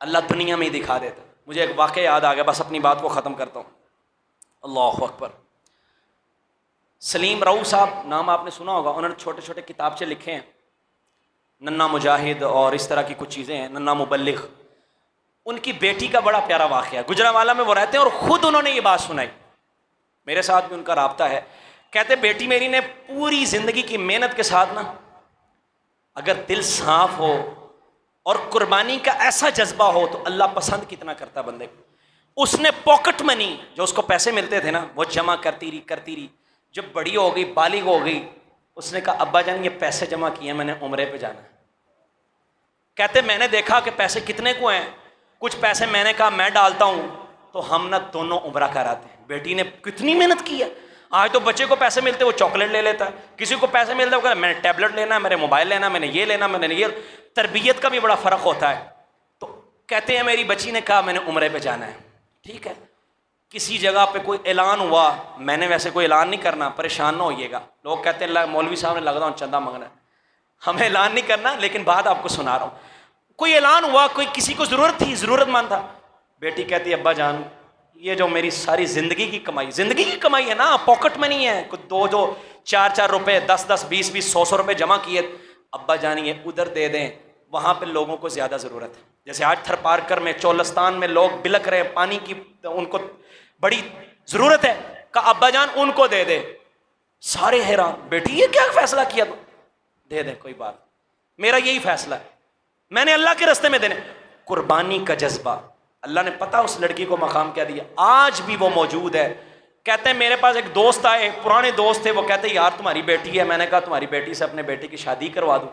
اللہ دنیا میں ہی دکھا دیتا. مجھے ایک واقعہ یاد آ گیا, بس اپنی بات کو ختم کرتا ہوں. اللہ اکبر. سلیم رؤوف صاحب نام آپ نے سنا ہوگا, انہوں نے چھوٹے چھوٹے کتابچے لکھے ہیں, ننا مجاہد اور اس طرح کی کچھ چیزیں ہیں, ننا مبلغ. ان کی بیٹی کا بڑا پیارا واقعہ ہے. گجرانوالہ میں وہ رہتے ہیں اور خود انہوں نے یہ بات سنائی. میرے ساتھ بھی ان کا رابطہ ہے. کہتے بیٹی میری نے پوری زندگی کی محنت کے ساتھ نا, اگر دل صاف ہو اور قربانی کا ایسا جذبہ ہو تو اللہ پسند کتنا کرتا بندے کو. اس نے پاکٹ منی جو اس کو پیسے ملتے تھے نا وہ جمع کرتی رہی. جب بڑی ہو گئی, بالغ ہو گئی, اس نے کہا ابا جان یہ پیسے جمع کیے, میں نے عمرے پہ جانا ہے. کہتے میں نے دیکھا کہ پیسے کتنے کو ہیں, کچھ پیسے میں نے کہا میں ڈالتا ہوں, تو ہم نہ دونوں عمرہ کراتے ہیں. بیٹی نے کتنی محنت کی ہے. آج تو بچے کو پیسے ملتے وہ چاکلیٹ لے لیتا ہے, کسی کو پیسے ملتے وہ کہتا ہے میں نے ٹیبلٹ لینا ہے, میں نے موبائل لینا ہے, میں نے یہ لینا, میں نے یہ. تربیت کا بھی بڑا فرق ہوتا ہے. تو کہتے ہیں میری بچی نے کہا میں نے عمرے پہ جانا ہے. ٹھیک ہے, کسی جگہ پہ کوئی اعلان ہوا, میں نے ویسے کوئی اعلان نہیں کرنا, پریشان نہ ہوئیے گا. لوگ کہتے ہیں مولوی صاحب نے لگ رہا ہوں چندہ مانگنا ہے. ہمیں اعلان نہیں کرنا, لیکن بات آپ کو سنا رہا ہوں. کوئی اعلان ہوا, کوئی کسی کو ضرورت تھی, ضرورت مند تھا. بیٹی کہتی ابا جان یہ جو میری ساری زندگی کی کمائی ہے نا, پاکٹ میں نہیں ہے, دو 4 روپے 10 20 100 روپے جمع کیے, ابا جان یہ ادھر دے دیں, وہاں پہ لوگوں کو زیادہ ضرورت ہے. جیسے آج تھر پارکر میں چولستان میں لوگ بلک رہے, پانی کی ان کو بڑی ضرورت ہے, کہ ابا جان ان کو دے دے. سارے حیران, بیٹی یہ کیا فیصلہ کیا, تو دے دیں کوئی بات, میرا یہی فیصلہ ہے, میں نے اللہ کے راستے میں دینے. قربانی کا جذبہ, اللہ نے پتہ اس لڑکی کو مقام کیا دیا, آج بھی وہ موجود ہے. کہتے ہیں میرے پاس ایک دوست آئے, پرانے دوست تھے, وہ کہتے ہیں یار تمہاری بیٹی ہے. میں نے کہا تمہاری بیٹی سے اپنے بیٹے کی شادی کروا دوں.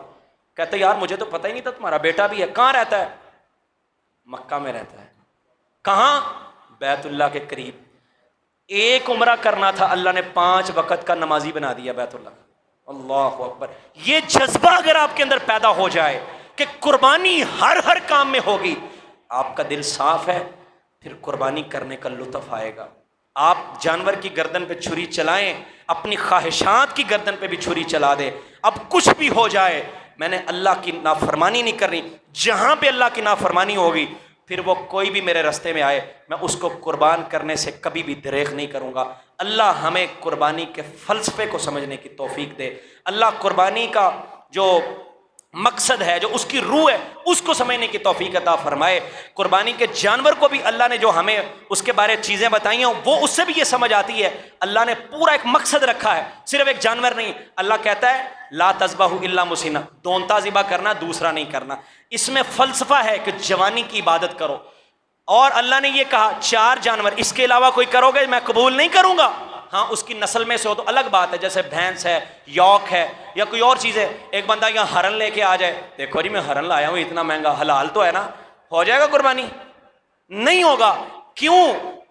کہتے ہیں یار مجھے تو پتہ ہی نہیں تھا تمہارا بیٹا بھی ہے. کہاں رہتا ہے؟ مکہ میں رہتا ہے. کہاں؟ بیت اللہ کے قریب. ایک عمرہ کرنا تھا, اللہ نے 5 وقت کا نمازی بنا دیا بیت اللہ. اللہ اکبر. یہ جذبہ اگر آپ کے اندر پیدا ہو جائے کہ قربانی ہر کام میں ہوگی, آپ کا دل صاف ہے, پھر قربانی کرنے کا لطف آئے گا. آپ جانور کی گردن پہ چھری چلائیں, اپنی خواہشات کی گردن پہ بھی چھری چلا دے. اب کچھ بھی ہو جائے, میں نے اللہ کی نافرمانی نہیں کرنی. جہاں پہ اللہ کی نافرمانی ہوگی, پھر وہ کوئی بھی میرے راستے میں آئے, میں اس کو قربان کرنے سے کبھی بھی دریغ نہیں کروں گا. اللہ ہمیں قربانی کے فلسفے کو سمجھنے کی توفیق دے. اللہ قربانی کا جو مقصد ہے، جو اس کی روح ہے، اس کو سمجھنے کی توفیق عطا فرمائے۔ قربانی کے جانور کو بھی اللہ نے جو ہمیں اس کے بارے چیزیں بتائی ہیں، وہ اس سے بھی یہ سمجھ آتی ہے اللہ نے پورا ایک مقصد رکھا ہے، صرف ایک جانور نہیں۔ اللہ کہتا ہے لا تذبحوا الا مسنہ، دونتا ذبح کرنا، دوسرا نہیں کرنا۔ اس میں فلسفہ ہے کہ جوانی کی عبادت کرو، اور اللہ نے یہ کہا 4 جانور، اس کے علاوہ کوئی کرو گے میں قبول نہیں کروں گا۔ ہاں اس کی نسل میں سے ہو تو الگ بات ہے، جیسے بھینس ہے، یوک ہے، یا کوئی اور چیز ہے۔ ایک بندہ یہاں ہرن لے کے آ جائے، دیکھو جی میں ہرن لایا ہوں اتنا مہنگا، حلال تو ہے نا، ہو جائے گا قربانی؟ نہیں ہوگا۔ کیوں؟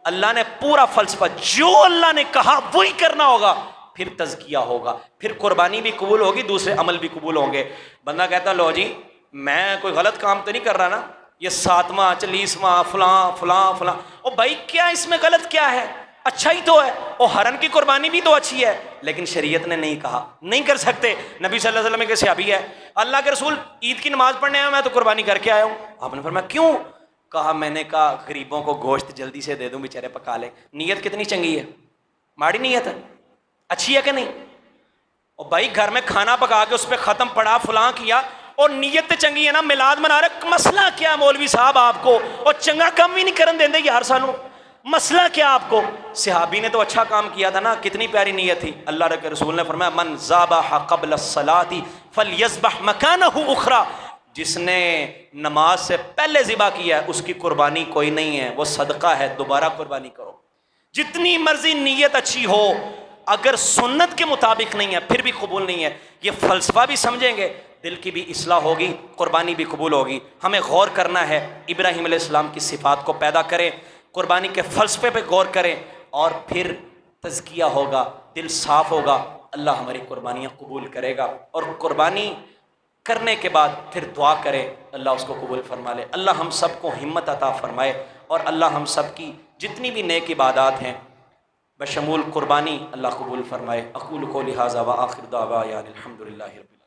اللہ نے پورا فلسفہ، جو اللہ نے کہا وہی کرنا ہوگا، پھر تزکیہ ہوگا، پھر قربانی بھی قبول ہوگی، دوسرے عمل بھی قبول ہوں گے۔ بندہ کہتا لو جی میں کوئی غلط کام تو نہیں کر رہا نا، یہ 7واں 40واں فلاں فلاں فلاں، او بھائی کیا اس میں غلط کیا ہے؟ اچھا ہی تو ہے، اور ہرن کی قربانی بھی تو اچھی ہے، لیکن شریعت نے نہیں کہا، نہیں کر سکتے۔ نبی صلی اللہ علیہ وسلم کے صحابی ہے، اللہ کے رسول عید کی نماز پڑھنے آیا، میں تو قربانی کر کے آیا ہوں۔ آپ نے فرمایا کیوں؟ کہا میں نے کہا غریبوں کو گوشت جلدی سے دے دوں، بیچارے پکا لیں۔ نیت کتنی چنگی ہے، ماڑی نیت ہے، اچھی ہے کہ نہیں؟ اور بھائی گھر میں کھانا پکا کے اس پہ ختم پڑا فلاں کیا، اور نیت چنگی ہے نا، میلاد منا رہے، مسئلہ کیا مولوی صاحب آپ کو؟ اور چنگا کام بھی نہیں کرن دیندے یار سانو، مسئلہ کیا آپ کو؟ صحابی نے تو اچھا کام کیا تھا نا، کتنی پیاری نیت تھی۔ اللہ کے رسول نے فرمایا من ذبح قبل الصلاۃ فلیذبح مکانہ اخری، جس نے نماز سے پہلے ذبح کیا ہے اس کی قربانی کوئی نہیں ہے، وہ صدقہ ہے، دوبارہ قربانی کرو۔ جتنی مرضی نیت اچھی ہو، اگر سنت کے مطابق نہیں ہے پھر بھی قبول نہیں ہے۔ یہ فلسفہ بھی سمجھیں گے، دل کی بھی اصلاح ہوگی، قربانی بھی قبول ہوگی۔ ہمیں غور کرنا ہے، ابراہیم علیہ السلام کی صفات کو پیدا کریں، قربانی کے فلسفے پہ غور کریں، اور پھر تزکیہ ہوگا، دل صاف ہوگا، اللہ ہماری قربانیاں قبول کرے گا۔ اور قربانی کرنے کے بعد پھر دعا کرے، اللہ اس کو قبول فرما لے۔ اللہ ہم سب کو ہمت عطا فرمائے، اور اللہ ہم سب کی جتنی بھی نیک عبادات ہیں بشمول قربانی اللہ قبول فرمائے۔ اقول قولی ھذا وآخر دعوانا الحمد للہ رب العالمین۔